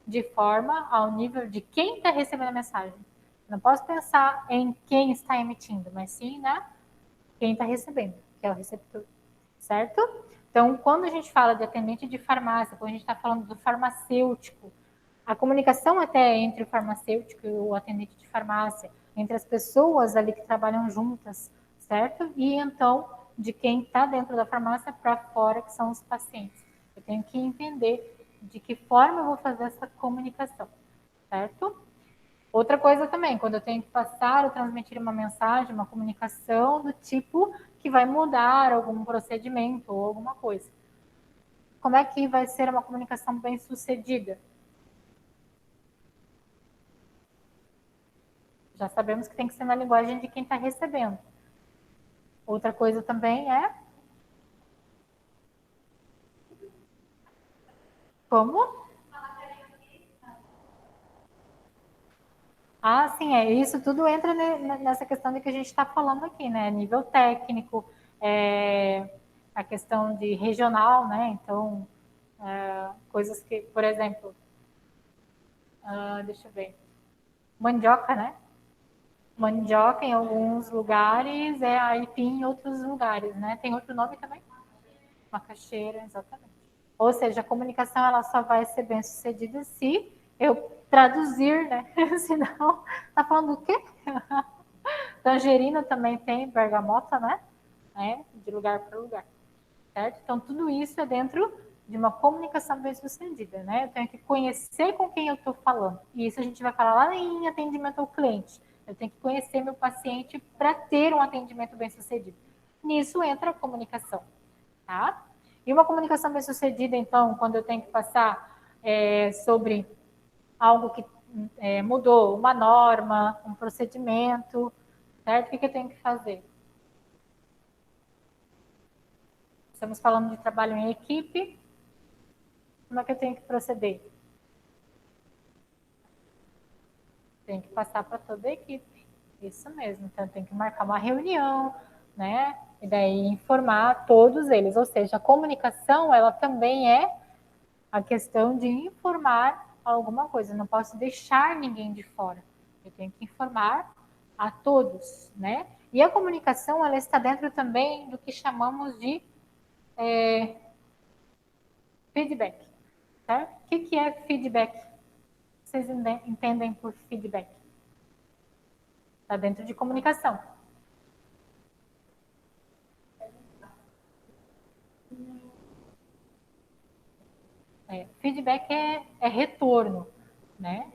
de forma ao nível de quem está recebendo a mensagem. Não posso pensar em quem está emitindo, mas sim na quem está recebendo, que é o receptor, certo? Então, quando a gente fala de atendente de farmácia, quando a gente está falando do farmacêutico, a comunicação até entre o farmacêutico e o atendente de farmácia, entre as pessoas ali que trabalham juntas, certo? E então, de quem está dentro da farmácia para fora, que são os pacientes. Eu tenho que entender de que forma eu vou fazer essa comunicação, certo? Outra coisa também, quando eu tenho que passar ou transmitir uma mensagem, uma comunicação do tipo que vai mudar algum procedimento ou alguma coisa. Como é que vai ser uma comunicação bem sucedida? Já sabemos que tem que ser na linguagem de quem está recebendo. Outra coisa também é como? Ah, sim, isso tudo entra nessa questão de que a gente está falando aqui, né? Nível técnico, a questão de regional, né? Então, coisas que, por exemplo, deixa eu ver, mandioca, né? Mandioca em alguns lugares é aipim em outros lugares, né? Tem outro nome também? Macaxeira, exatamente. Ou seja, a comunicação ela só vai ser bem sucedida se eu traduzir, né? Senão, tá falando do quê? Tangerina também tem bergamota, né? De lugar para lugar, certo? Então, tudo isso é dentro de uma comunicação bem sucedida, né? Eu tenho que conhecer com quem eu estou falando. E isso a gente vai falar lá em atendimento ao cliente. Eu tenho que conhecer meu paciente para ter um atendimento bem sucedido. Nisso entra a comunicação, tá? E uma comunicação bem sucedida, então, quando eu tenho que passar sobre algo que mudou, uma norma, um procedimento, certo? O que eu tenho que fazer? Estamos falando de trabalho em equipe. Como é que eu tenho que proceder? Tem que passar para toda a equipe. Isso mesmo. Então, tem que marcar uma reunião, né? E daí informar todos eles. Ou seja, a comunicação, ela também é a questão de informar alguma coisa. Eu não posso deixar ninguém de fora. Eu tenho que informar a todos, né? E a comunicação, ela está dentro também do que chamamos de feedback, tá? O que é feedback? Vocês entendem por feedback? Está dentro de comunicação. Feedback é retorno, né?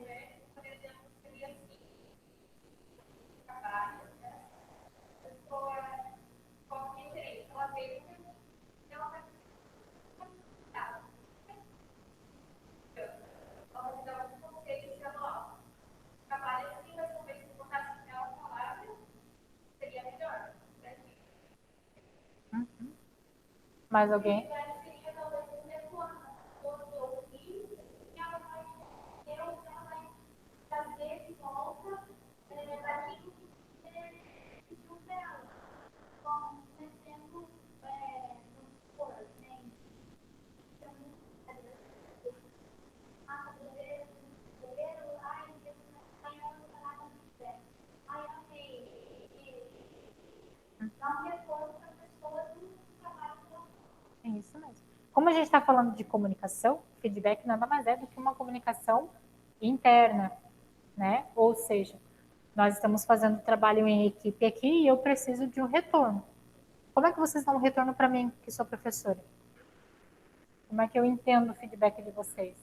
Mais alguém? Isso mesmo. Como a gente está falando de comunicação, feedback nada mais é do que uma comunicação interna, né? Ou seja, nós estamos fazendo trabalho em equipe aqui e eu preciso de um retorno. Como é que vocês dão um retorno para mim, que sou professora? Como é que eu entendo o feedback de vocês?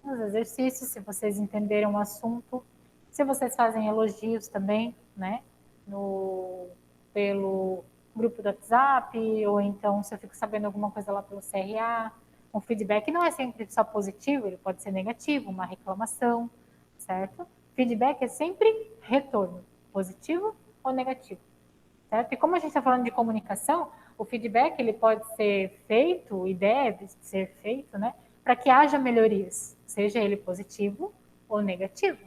Nos exercícios, se vocês entenderam o assunto, se vocês fazem elogios também, né? Pelo grupo do WhatsApp, ou então se eu fico sabendo alguma coisa lá pelo CRA. Um feedback não é sempre só positivo, ele pode ser negativo, uma reclamação, certo? Feedback é sempre retorno, positivo ou negativo, certo? E como a gente está falando de comunicação, o feedback ele pode ser feito e deve ser feito, né, para que haja melhorias, seja ele positivo ou negativo.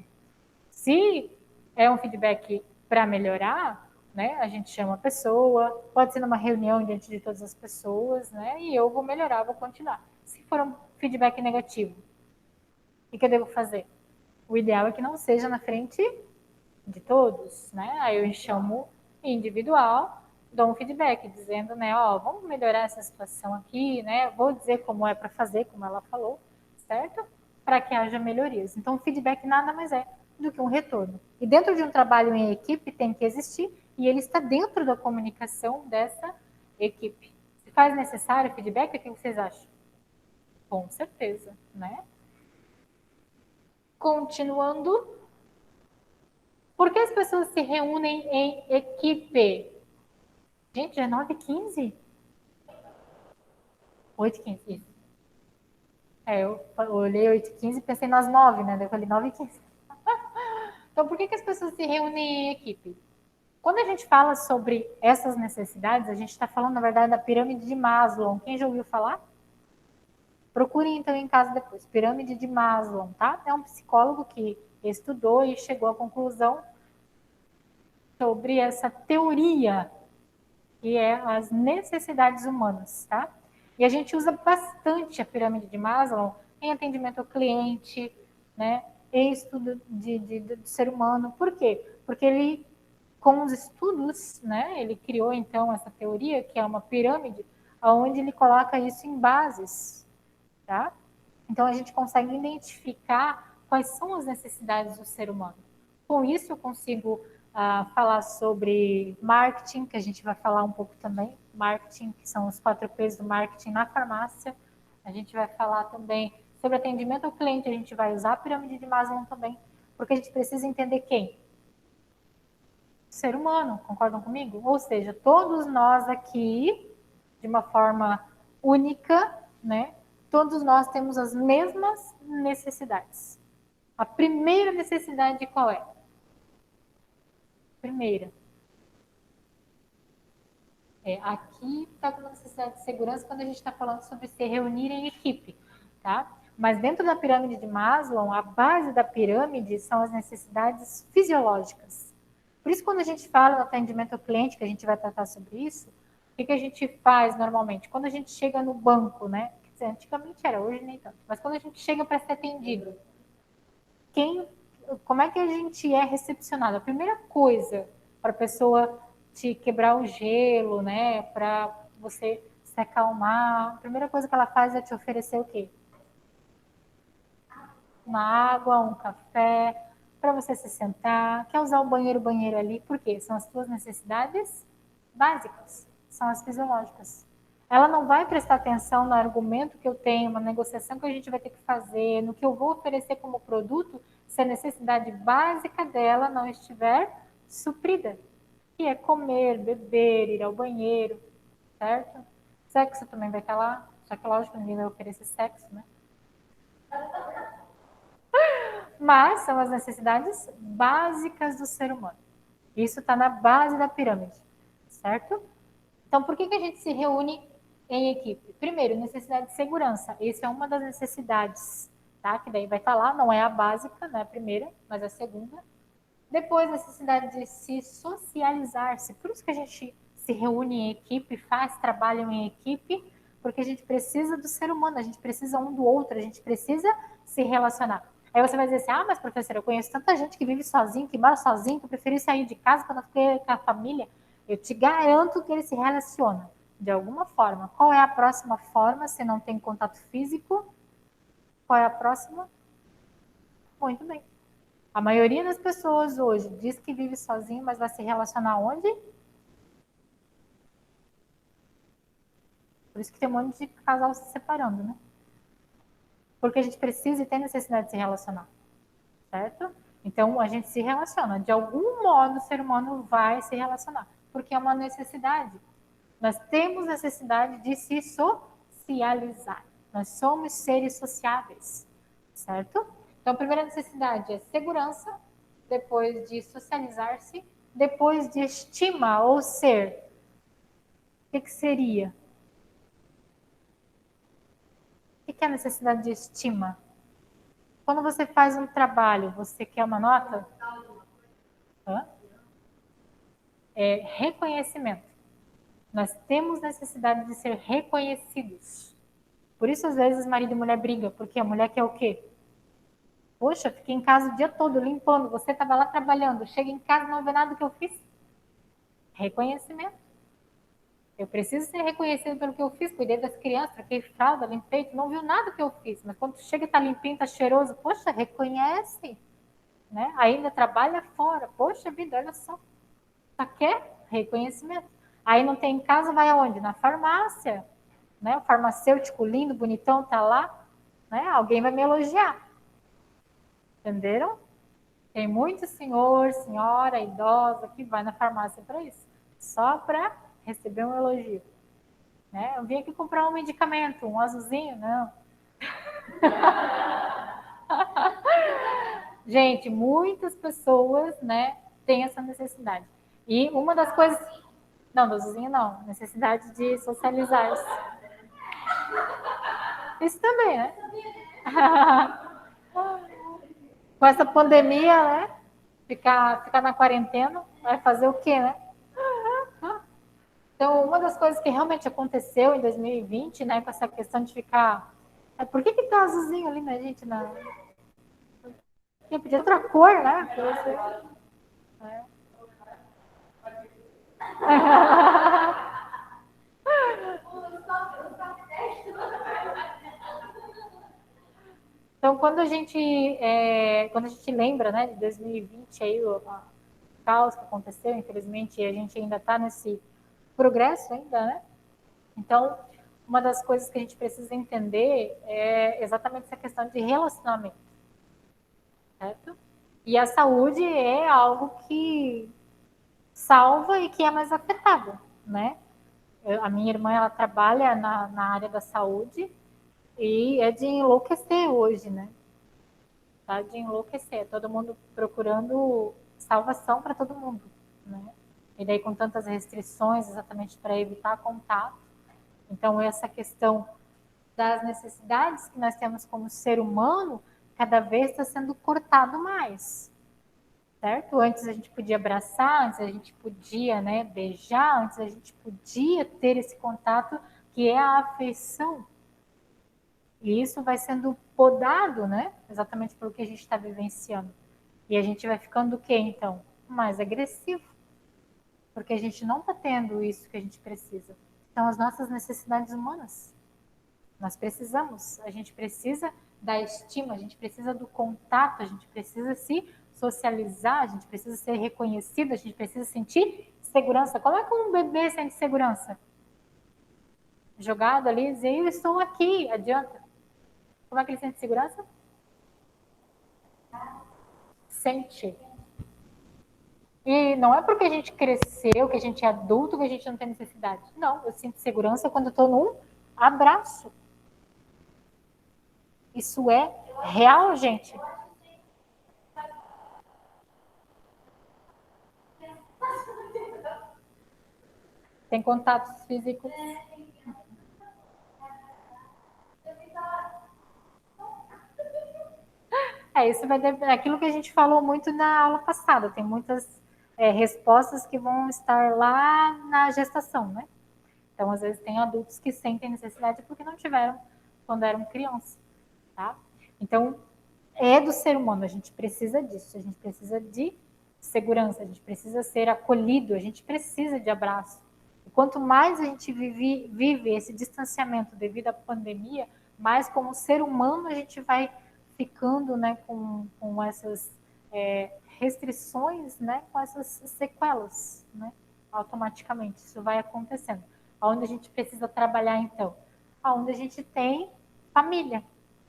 Se é um feedback para melhorar, né, a gente chama a pessoa, pode ser numa reunião diante de todas as pessoas, né, e eu vou melhorar, vou continuar. Se for um feedback negativo, o que eu devo fazer? O ideal é que não seja na frente de todos, né? Aí eu chamo individual, dou um feedback dizendo, né, ó, vamos melhorar essa situação aqui, né? Vou dizer como é para fazer, como ela falou, certo? Para que haja melhorias. Então, o feedback nada mais é do que um retorno. E dentro de um trabalho em equipe tem que existir e ele está dentro da comunicação dessa equipe. Se faz necessário feedback, o que vocês acham? Com certeza, né? Continuando, por que as pessoas se reúnem em equipe? Gente, já é 9h15? 8h15, isso. Eu olhei 8h15 e pensei nas 9, né? Daí eu falei 9h15. Então, por que as pessoas se reúnem em equipe? Quando a gente fala sobre essas necessidades, a gente está falando, na verdade, da pirâmide de Maslow. Quem já ouviu falar? Procurem, então, em casa depois. Pirâmide de Maslow, tá? É um psicólogo que estudou e chegou à conclusão sobre essa teoria que é as necessidades humanas, tá? E a gente usa bastante a pirâmide de Maslow em atendimento ao cliente, né? Em estudo do ser humano. Por quê? Porque ele, com os estudos, né? Ele criou, então, essa teoria, que é uma pirâmide, onde ele coloca isso em bases, tá? Então, a gente consegue identificar quais são as necessidades do ser humano. Com isso, eu consigo falar sobre marketing, que a gente vai falar um pouco também. Marketing, que são os 4 P's do marketing na farmácia. A gente vai falar também sobre atendimento ao cliente. A gente vai usar a pirâmide de Maslow também, porque a gente precisa entender quem? O ser humano, concordam comigo? Ou seja, todos nós aqui, de uma forma única, né? Todos nós temos as mesmas necessidades. A primeira necessidade qual é? Primeira. Aqui está com uma necessidade de segurança quando a gente está falando sobre se reunir em equipe, tá? Mas dentro da pirâmide de Maslow, a base da pirâmide são as necessidades fisiológicas. Por isso, quando a gente fala no atendimento ao cliente, que a gente vai tratar sobre isso, o que a gente faz normalmente? Quando a gente chega no banco, né? Quer dizer, antigamente era, hoje nem tanto. Mas quando a gente chega para ser atendido, como é que a gente é recepcionado? A primeira coisa para a pessoa te quebrar o gelo, né? Para você se acalmar, a primeira coisa que ela faz é te oferecer o quê? Uma água, um café, para você se sentar. Quer usar o banheiro ali, por quê? São as suas necessidades básicas, são as fisiológicas. Ela não vai prestar atenção no argumento que eu tenho, uma negociação que a gente vai ter que fazer, no que eu vou oferecer como produto, se a necessidade básica dela não estiver suprida. Que é comer, beber, ir ao banheiro, certo? Sexo também vai estar lá, só que lógico, ninguém vai oferecer sexo, né? Mas são as necessidades básicas do ser humano. Isso está na base da pirâmide, certo? Então, por que a gente se reúne em equipe? Primeiro, necessidade de segurança. Essa é uma das necessidades, tá? Que daí vai estar lá, não é a básica, não é a primeira, mas a segunda. Depois, necessidade de se socializar-se. Por isso que a gente se reúne em equipe, faz trabalho em equipe, porque a gente precisa do ser humano, a gente precisa um do outro, a gente precisa se relacionar. Aí você vai dizer assim, mas professora, eu conheço tanta gente que vive sozinho, que mora sozinho, que eu preferi sair de casa para não ficar com a família. Eu te garanto que ele se relaciona. de alguma forma. Qual é a próxima forma se não tem contato físico? Qual é a próxima? Muito bem. A maioria das pessoas hoje diz que vive sozinho, mas vai se relacionar onde? Por isso que tem um monte de casal se separando, né? Porque a gente precisa e tem necessidade de se relacionar, certo? Então, a gente se relaciona. De algum modo, o ser humano vai se relacionar, porque é uma necessidade. Nós temos necessidade de se socializar. Nós somos seres sociáveis, certo? Então, a primeira necessidade é segurança, depois de socializar-se, depois de estima ou ser. O que seria? O que é a necessidade de estima? Quando você faz um trabalho, você quer uma nota? Hã? É reconhecimento. Nós temos necessidade de ser reconhecidos. Por isso, às vezes, marido e mulher brigam, porque a mulher quer o quê? Poxa, fiquei em casa o dia todo limpando, você estava lá trabalhando, chega em casa e não vê nada que eu fiz. Reconhecimento. Eu preciso ser reconhecido pelo que eu fiz, cuidei das crianças, troquei fralda, limpei, tu não viu nada que eu fiz, mas quando tu chega e tá limpinho, tá cheiroso, poxa, reconhece, né? Ainda trabalha fora, poxa vida, olha só. Só quer reconhecimento. Aí não tem em casa, vai aonde? Na farmácia, né? O farmacêutico lindo, bonitão, tá lá, né? Alguém vai me elogiar. Entenderam? Tem muito senhor, senhora, idosa que vai na farmácia para isso, só para receber um elogio. Né? Eu vim aqui comprar um medicamento, um azulzinho, não. Gente, muitas pessoas, né, têm essa necessidade. E uma das coisas... Não, do azulzinho não. Necessidade de socializar-se. Isso também, né? Com essa pandemia, né? Ficar na quarentena, vai fazer o quê, né? Então, uma das coisas que realmente aconteceu em 2020, né, com essa questão de ficar... Por que tá azulzinho ali, né, gente? Eu pedir outra cor, né? É. Então, quando a gente lembra, né, de 2020, aí, o caos que aconteceu, infelizmente, a gente ainda está nesse progresso ainda, né? Então, uma das coisas que a gente precisa entender é exatamente essa questão de relacionamento, certo? E a saúde é algo que salva e que é mais afetado, né? A minha irmã, ela trabalha na área da saúde e é de enlouquecer hoje, né? Tá de enlouquecer, todo mundo procurando salvação para todo mundo, né? E daí com tantas restrições exatamente para evitar contato. Então essa questão das necessidades que nós temos como ser humano cada vez está sendo cortado mais, certo? Antes a gente podia abraçar, antes a gente podia, né, beijar, antes a gente podia ter esse contato que é a afeição. E isso vai sendo podado, né? Exatamente pelo que a gente está vivenciando. E a gente vai ficando o quê, então? Mais agressivo. Porque a gente não está tendo isso que a gente precisa. São as nossas necessidades humanas. Nós precisamos. A gente precisa da estima, a gente precisa do contato, a gente precisa se socializar, a gente precisa ser reconhecido, a gente precisa sentir segurança. Como é que um bebê sente segurança? Jogado ali, dizer, eu estou aqui, adianta. Como é que ele sente segurança? Sente. E não é porque a gente cresceu, que a gente é adulto, que a gente não tem necessidade. Não, eu sinto segurança quando eu estou num abraço. Isso é real, gente. Tem contatos físicos. Isso vai depender daquilo que a gente falou muito na aula passada. Tem muitas respostas que vão estar lá na gestação, né? Então, às vezes, tem adultos que sentem necessidade porque não tiveram quando eram crianças, tá? Então, é do ser humano, a gente precisa disso, a gente precisa de segurança, a gente precisa ser acolhido, a gente precisa de abraço. quanto mais a gente vive esse distanciamento devido à pandemia, mais como ser humano a gente vai ficando, né, com essas restrições, né, com essas sequelas, né, automaticamente. Isso vai acontecendo. Onde a gente precisa trabalhar, então? Onde a gente tem família,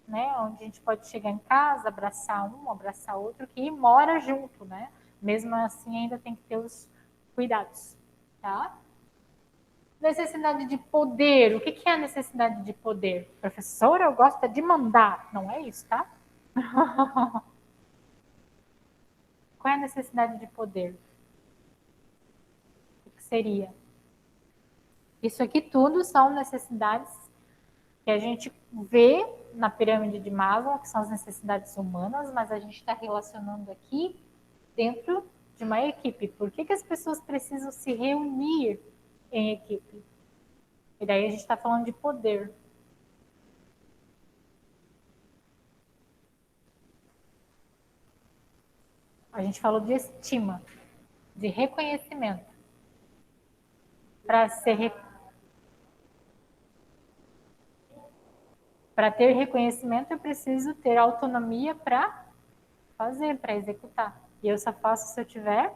né, onde a gente pode chegar em casa, abraçar um, abraçar outro, que mora junto, né? Mesmo assim, ainda tem que ter os cuidados, tá? Necessidade de poder. O que é a necessidade de poder? Professora, eu gosto de mandar. Não é isso, tá? Qual é a necessidade de poder? O que seria? Isso aqui tudo são necessidades que a gente vê na pirâmide de Maslow, que são as necessidades humanas, mas a gente está relacionando aqui dentro de uma equipe. Por que as pessoas precisam se reunir em equipe? E daí a gente está falando de poder. A gente falou de estima, de reconhecimento. Para ter reconhecimento, eu preciso ter autonomia para fazer, para executar. E eu só faço se eu tiver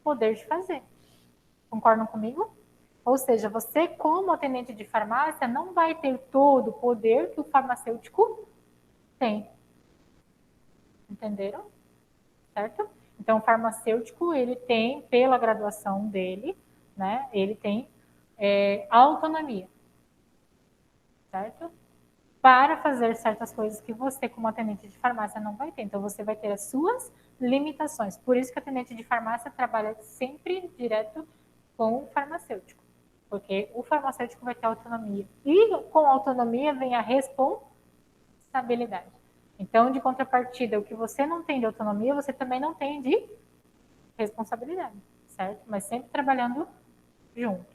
poder de fazer. Concordam comigo? Ou seja, você, como atendente de farmácia, não vai ter todo o poder que o farmacêutico tem. Entenderam? Certo? Então, o farmacêutico, ele tem, pela graduação dele, né, ele tem autonomia. Certo? Para fazer certas coisas que você, como atendente de farmácia, não vai ter. Então, você vai ter as suas limitações. Por isso que o atendente de farmácia trabalha sempre direto com o farmacêutico. Porque o farmacêutico vai ter autonomia. E com autonomia vem a responsabilidade. Então, de contrapartida, o que você não tem de autonomia, você também não tem de responsabilidade, certo? Mas sempre trabalhando juntos.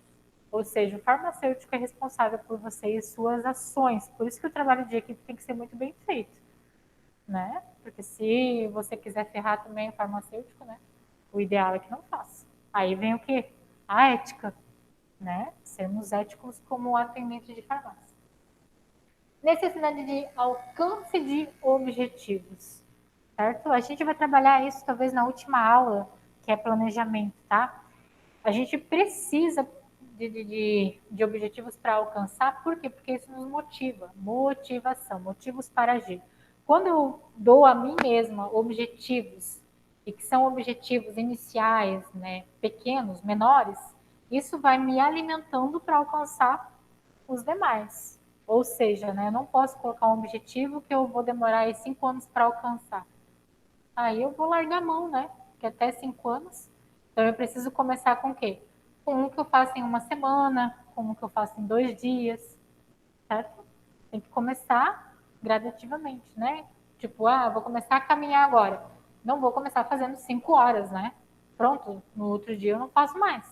Ou seja, o farmacêutico é responsável por você e suas ações. Por isso que o trabalho de equipe tem que ser muito bem feito, né? Porque se você quiser ferrar também o farmacêutico, né? O ideal é que não faça. Aí vem o quê? A ética, né? Sermos éticos como atendente de farmácia. Necessidade de alcance de objetivos, certo? A gente vai trabalhar isso talvez na última aula, que é planejamento, tá? A gente precisa de objetivos para alcançar, por quê? Porque isso nos motiva, motivação, motivos para agir. Quando eu dou a mim mesma objetivos, e que são objetivos iniciais, né, pequenos, menores, isso vai me alimentando para alcançar os demais. Ou seja, né, eu não posso colocar um objetivo que eu vou demorar aí 5 anos para alcançar. Aí eu vou largar a mão, né? Porque até 5 anos. Então eu preciso começar com o quê? Com um que eu faço em uma semana, com um que eu faço em 2 dias, certo? Tem que começar gradativamente, né? Tipo, vou começar a caminhar agora. Não vou começar fazendo 5 horas, né? Pronto, no outro dia eu não faço mais.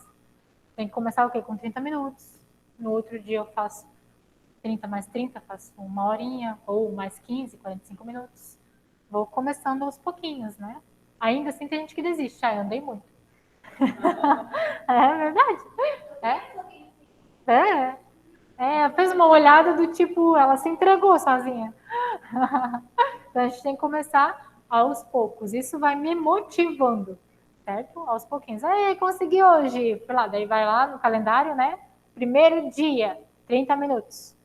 Tem que começar o quê? Com 30 minutos. No outro dia eu faço 30 mais 30, faço 1 horinha, ou mais 15, 45 minutos. Vou começando aos pouquinhos, né? Ainda assim tem gente que desiste. Eu andei muito. É verdade. Fez uma olhada do tipo, ela se entregou sozinha. Então a gente tem que começar aos poucos. Isso vai me motivando, certo? Aos pouquinhos. Consegui hoje. Daí vai lá no calendário, né? Primeiro dia, 30 minutos.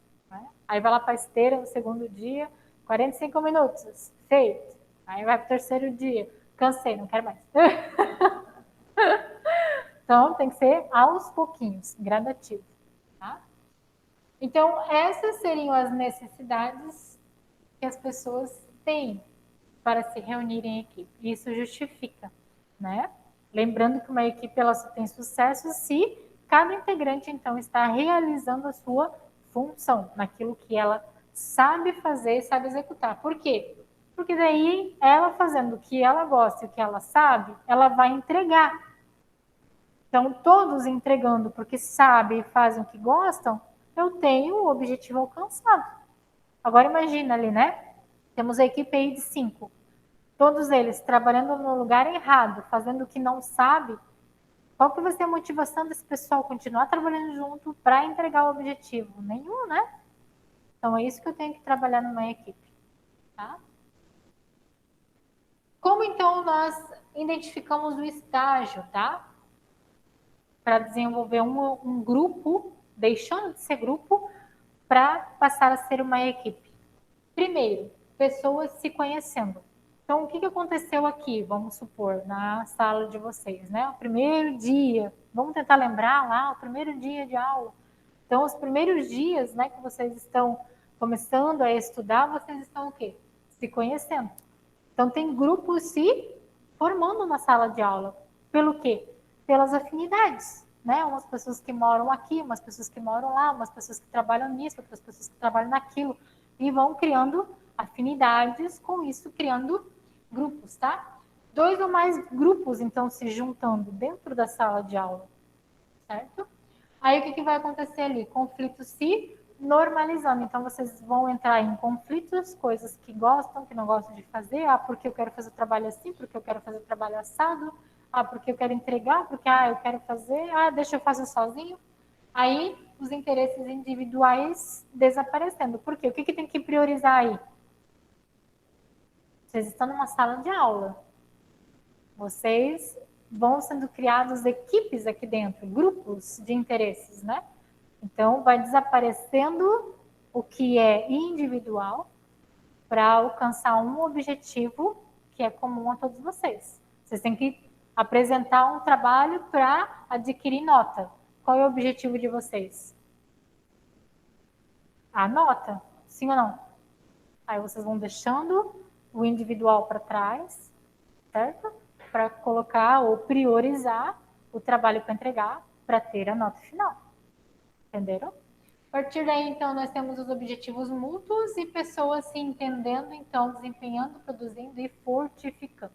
Aí vai lá para a esteira no segundo dia, 45 minutos, feito. Aí vai para o terceiro dia, cansei, não quero mais. Então, tem que ser aos pouquinhos, gradativo. Tá? Então, essas seriam as necessidades que as pessoas têm para se reunirem em equipe. Isso justifica, né? Lembrando que uma equipe ela só tem sucesso se cada integrante, então, está realizando a sua função, naquilo que ela sabe fazer e sabe executar. Por quê? Porque daí, ela fazendo o que ela gosta e o que ela sabe, ela vai entregar. Então, todos entregando porque sabem e fazem o que gostam, eu tenho o objetivo alcançado. Agora, imagina ali, né? Temos a equipe aí de 5. Todos eles trabalhando no lugar errado, fazendo o que não sabe, Qual que vai ser a motivação desse pessoal continuar trabalhando junto para entregar o objetivo? Nenhum, né? Então, é isso que eu tenho que trabalhar numa equipe. Tá? Como, então, nós identificamos o estágio, tá? Para desenvolver um grupo, deixando de ser grupo, para passar a ser uma equipe. Primeiro, pessoas se conhecendo. Então, o que aconteceu aqui, vamos supor, na sala de vocês, né? O primeiro dia, vamos tentar lembrar lá, o primeiro dia de aula. Então, os primeiros dias, né, que vocês estão começando a estudar, vocês estão o quê? Se conhecendo. Então, tem grupos se formando na sala de aula. Pelo quê? Pelas afinidades, né? Umas pessoas que moram aqui, umas pessoas que moram lá, umas pessoas que trabalham nisso, outras pessoas que trabalham naquilo, e vão criando afinidades, com isso criando grupos, tá? 2 ou mais grupos, então, se juntando dentro da sala de aula, certo? Aí, o que vai acontecer ali? Conflitos se normalizando. Então, vocês vão entrar em conflitos, coisas que gostam, que não gostam de fazer. Ah, porque eu quero fazer o trabalho assim, porque eu quero fazer o trabalho assado. Ah, porque eu quero entregar, porque eu quero fazer. Ah, deixa eu fazer sozinho. Aí, os interesses individuais desaparecendo. Por quê? O que tem que priorizar aí? Vocês estão numa sala de aula. Vocês vão sendo criados equipes aqui dentro, grupos de interesses, né? Então, vai desaparecendo o que é individual para alcançar um objetivo que é comum a todos vocês. Vocês têm que apresentar um trabalho para adquirir nota. Qual é o objetivo de vocês? A nota, sim ou não? Aí vocês vão deixando o individual para trás, certo? Para colocar ou priorizar o trabalho para entregar para ter a nota final. Entenderam? A partir daí, então, nós temos os objetivos mútuos e pessoas se entendendo, então, desempenhando, produzindo e fortificando.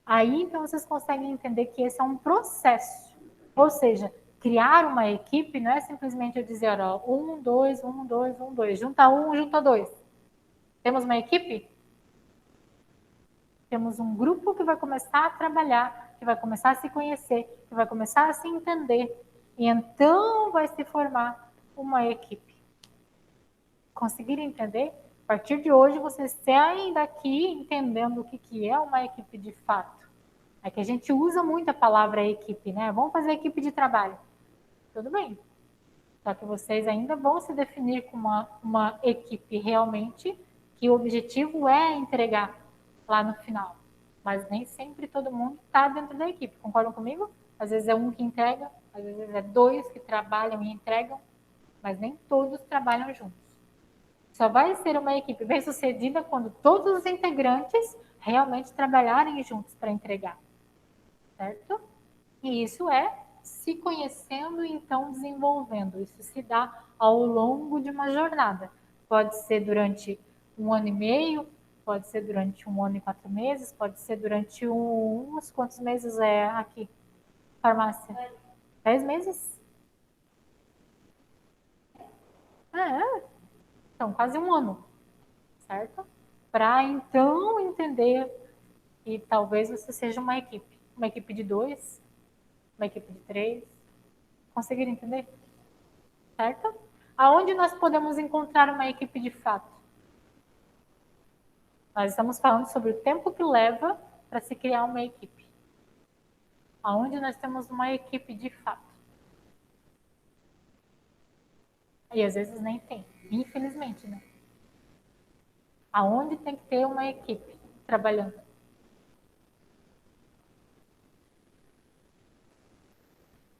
Aí, então, vocês conseguem entender que esse é um processo. Ou seja, criar uma equipe não é simplesmente eu dizer, ó, 1, 2, 1, 2, 1, 2. Junta 1, junta 2. Temos uma equipe? Temos um grupo que vai começar a trabalhar, que vai começar a se conhecer, que vai começar a se entender. E então vai se formar uma equipe. Conseguiram entender? A partir de hoje, vocês saem daqui entendendo o que é uma equipe de fato. É que a gente usa muito a palavra equipe, né? Vamos fazer equipe de trabalho. Tudo bem. Só que vocês ainda vão se definir como uma equipe realmente, que o objetivo é entregar lá no final. Mas nem sempre todo mundo está dentro da equipe. Concordam comigo? Às vezes é um que entrega, às vezes é 2 que trabalham e entregam, mas nem todos trabalham juntos. Só vai ser uma equipe bem-sucedida quando todos os integrantes realmente trabalharem juntos para entregar. Certo? E isso é se conhecendo e então desenvolvendo. Isso se dá ao longo de uma jornada. Pode ser durante 1 ano e meio, pode ser durante 1 ano e 4 meses, pode ser durante uns quantos meses é aqui? Farmácia? 10 meses? Então, quase 1 ano, certo? Para então entender que talvez você seja uma equipe de 2, uma equipe de 3. Conseguiram entender? Certo? Aonde nós podemos encontrar uma equipe de fato? Nós estamos falando sobre o tempo que leva para se criar uma equipe. Aonde nós temos uma equipe de fato? E às vezes nem tem, infelizmente, né? Aonde tem que ter uma equipe trabalhando?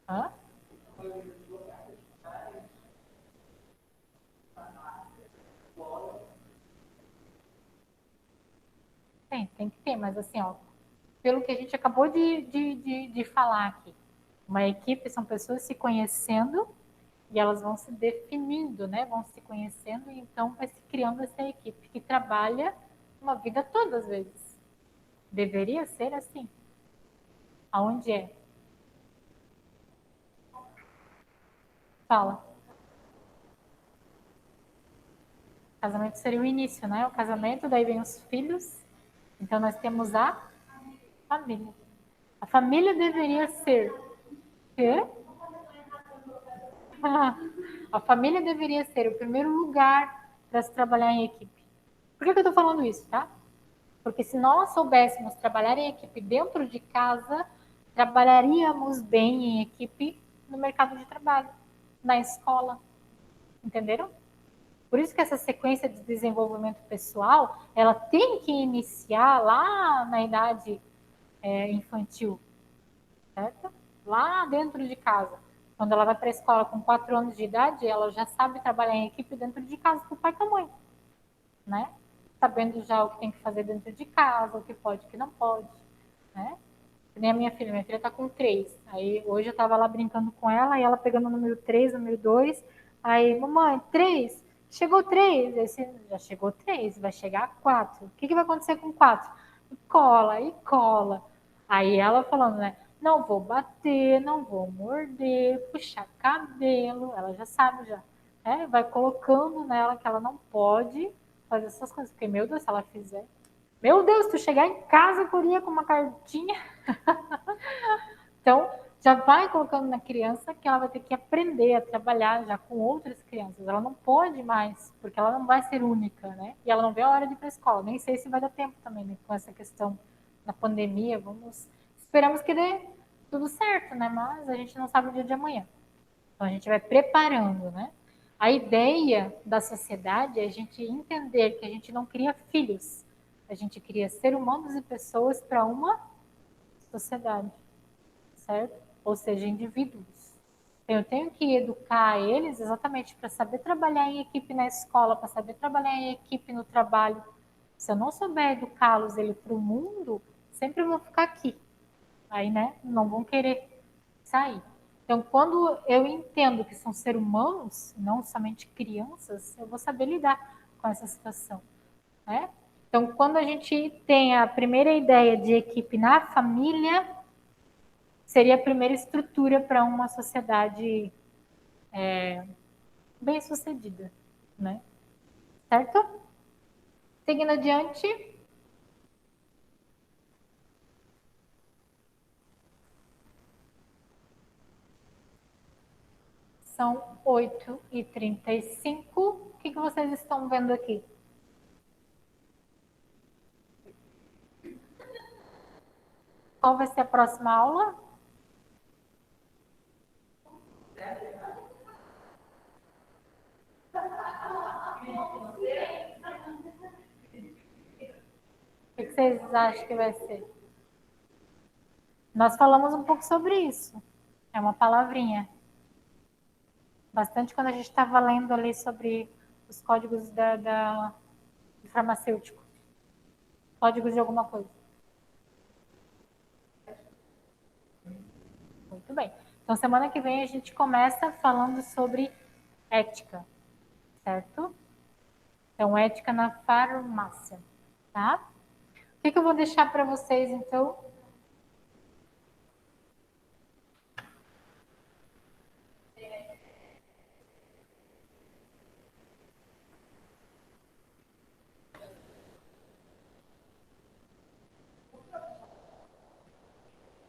Hã? Tem que ter, mas assim, ó, pelo que a gente acabou de falar aqui, uma equipe são pessoas se conhecendo e elas vão se definindo, né? Vão se conhecendo e então vai se criando essa equipe que trabalha uma vida toda às vezes. Deveria ser assim. Aonde é? Fala. O casamento seria o início, né? O casamento, daí vem os filhos. Então nós temos a família. A família deveria ser Quê? A família deveria ser o primeiro lugar para se trabalhar em equipe. Por que eu estou falando isso, tá? Porque se nós soubéssemos trabalhar em equipe dentro de casa, trabalharíamos bem em equipe no mercado de trabalho, na escola. Entenderam? Por isso que essa sequência de desenvolvimento pessoal, ela tem que iniciar lá na idade infantil, certo? Lá dentro de casa. Quando ela vai para a escola com 4 anos de idade, ela já sabe trabalhar em equipe dentro de casa com o pai e com a mãe, né? Sabendo já o que tem que fazer dentro de casa, o que pode, o que não pode, né? Que nem a minha filha tá com 3. Aí hoje eu tava lá brincando com ela, e ela pegando o número 3, o número 2. Aí, mamãe, 3? Chegou 3. Aí, já chegou 3, vai chegar 4. O que vai acontecer com 4? Cola e cola. Aí ela falando, né? Não vou bater, não vou morder, puxar cabelo. Ela já sabe, já. Vai colocando nela que ela não pode fazer essas coisas. Porque, meu Deus, se ela fizer. Meu Deus, tu chegar em casa, Corinha, com uma cartinha. Então, já vai colocando na criança que ela vai ter que aprender a trabalhar já com outras crianças. Ela não pode mais, porque ela não vai ser única, né? E ela não vê a hora de ir para a escola. Nem sei se vai dar tempo também, né? Com essa questão da pandemia. Esperamos que dê tudo certo, né? Mas a gente não sabe o dia de amanhã. Então, a gente vai preparando, né? A ideia da sociedade é a gente entender que a gente não cria filhos. A gente cria seres humanos e pessoas para uma sociedade, certo? Ou seja, indivíduos. Eu tenho que educar eles exatamente para saber trabalhar em equipe na escola, para saber trabalhar em equipe no trabalho. Se eu não souber educá-los para o mundo, sempre vão ficar aqui. Aí, né, não vão querer sair. Então, quando eu entendo que são seres humanos, não somente crianças, eu vou saber lidar com essa situação, né? Então, quando a gente tem a primeira ideia de equipe na família, seria a primeira estrutura para uma sociedade bem-sucedida, né? Certo? Seguindo adiante. São 8h35. O que vocês estão vendo aqui? Qual vai ser a próxima aula? O que vocês acham que vai ser? Nós falamos um pouco sobre isso. É uma palavrinha. Bastante quando a gente estava lendo ali sobre os códigos do farmacêutico. Códigos de alguma coisa. Muito bem. Então, semana que vem a gente começa falando sobre ética, certo? Então, ética na farmácia, tá? O que eu vou deixar para vocês, então?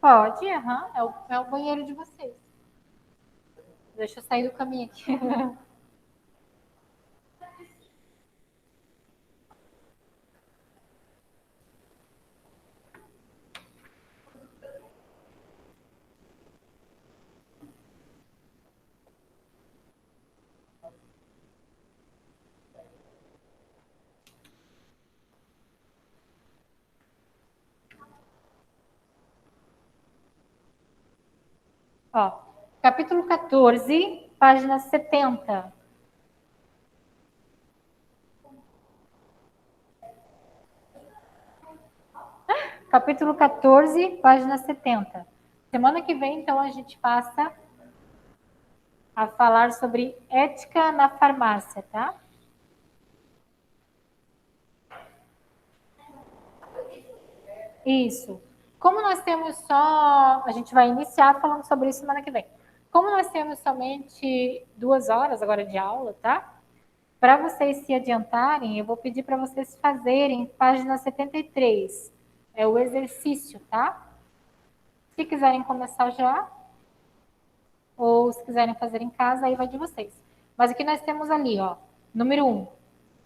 Pode, é o banheiro de vocês. Deixa eu sair do caminho aqui. Ó, capítulo 14, página 70. Capítulo 14, página 70. Semana que vem, então, a gente passa a falar sobre ética na farmácia, tá? Isso. Como nós temos só... A gente vai iniciar falando sobre isso semana que vem. Como nós temos somente 2 horas agora de aula, tá? Para vocês se adiantarem, eu vou pedir para vocês fazerem página 73. É o exercício, tá? Se quiserem começar já. ou se quiserem fazer em casa, aí vai de vocês. Mas aqui nós temos ali, ó, número 1.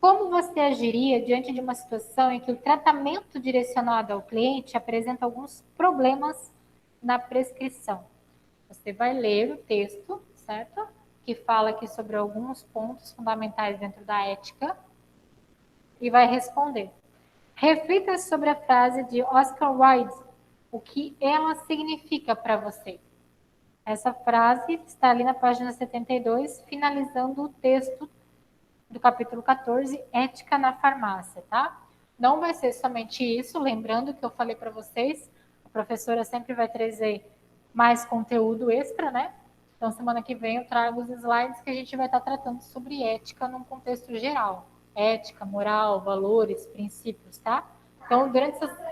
Como você agiria diante de uma situação em que o tratamento direcionado ao cliente apresenta alguns problemas na prescrição? Você vai ler o texto, certo? Que fala aqui sobre alguns pontos fundamentais dentro da ética e vai responder. Reflita sobre a frase de Oscar Wilde, o que ela significa para você. Essa frase está ali na página 72, finalizando o texto do capítulo 14, Ética na Farmácia, tá? Não vai ser somente isso, lembrando que eu falei para vocês, a professora sempre vai trazer mais conteúdo extra, né? Então, semana que vem eu trago os slides que a gente vai estar tratando sobre ética num contexto geral. Ética, moral, valores, princípios, tá? Então, durante essas...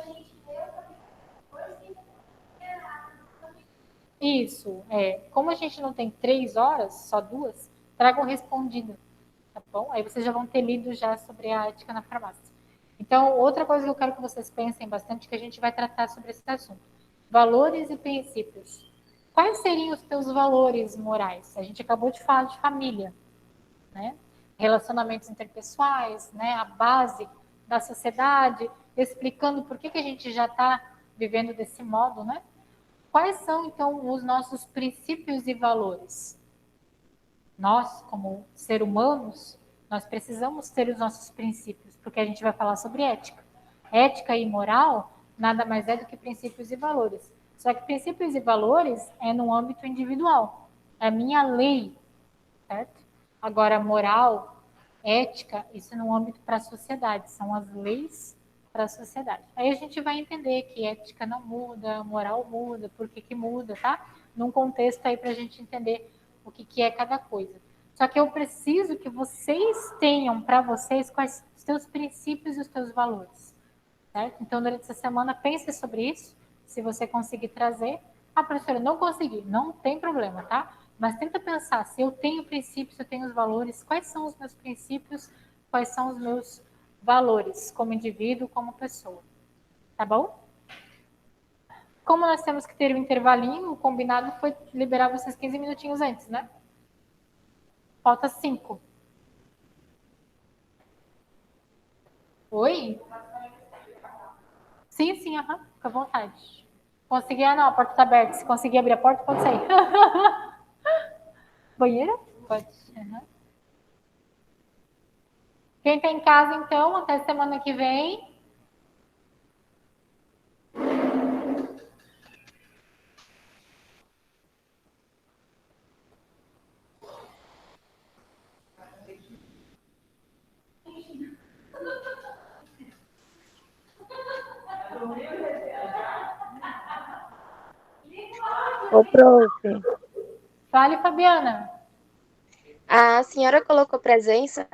Isso, como a gente não tem 3 horas, só 2, tragam respondido, tá bom? Aí vocês já vão ter lido já sobre a ética na farmácia. Então, outra coisa que eu quero que vocês pensem bastante, que a gente vai tratar sobre esse assunto. Valores e princípios. Quais seriam os teus valores morais? A gente acabou de falar de família, né? Relacionamentos interpessoais, né? A base da sociedade, explicando por que a gente já está vivendo desse modo, né? Quais são, então, os nossos princípios e valores? Nós, como seres humanos, nós precisamos ter os nossos princípios, porque a gente vai falar sobre ética. Ética e moral nada mais é do que princípios e valores. Só que princípios e valores é no âmbito individual. É a minha lei, certo? Agora, moral, ética, isso é no âmbito para a sociedade. São as leis para a sociedade. Aí a gente vai entender que ética não muda, moral muda, por que que muda, tá? Num contexto aí para a gente entender o que que é cada coisa. Só que eu preciso que vocês tenham para vocês quais os seus princípios e os seus valores, certo? Então, durante essa semana, pense sobre isso, se você conseguir trazer. Ah, professora, não consegui, não tem problema, tá? Mas tenta pensar, se eu tenho princípios, se eu tenho os valores, quais são os meus princípios, quais são os meus valores como indivíduo, como pessoa, tá bom? Como nós temos que ter um intervalinho, o combinado foi liberar vocês 15 minutinhos antes, né? Falta 5. Oi? Sim, sim, aham, fica à vontade. Conseguir, não, a porta tá aberta. Se conseguir abrir a porta, pode sair. Banheira? Pode. Uhum. Quem tá em casa, então, até semana que vem. Ô, prof. Fale, Fabiana. A senhora colocou presença?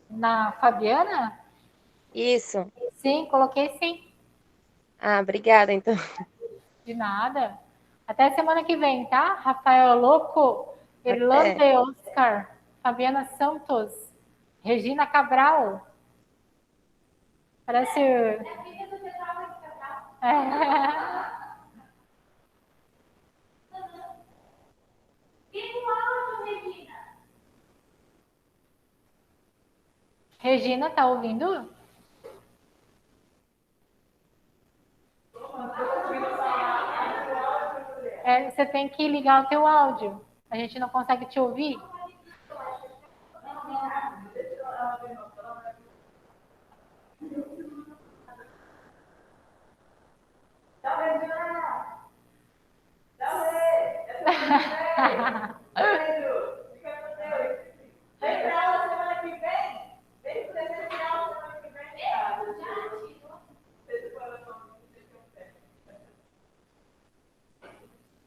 Na Fabiana? Isso. Sim, coloquei sim. Ah, obrigada, então. De nada. Até semana que vem, tá? Rafael Louco, Irlanda Até. Oscar, Fabiana Santos, Regina Cabral. Parece. É. Regina, tá ouvindo? Você tem que ligar o teu áudio. A gente não consegue te ouvir.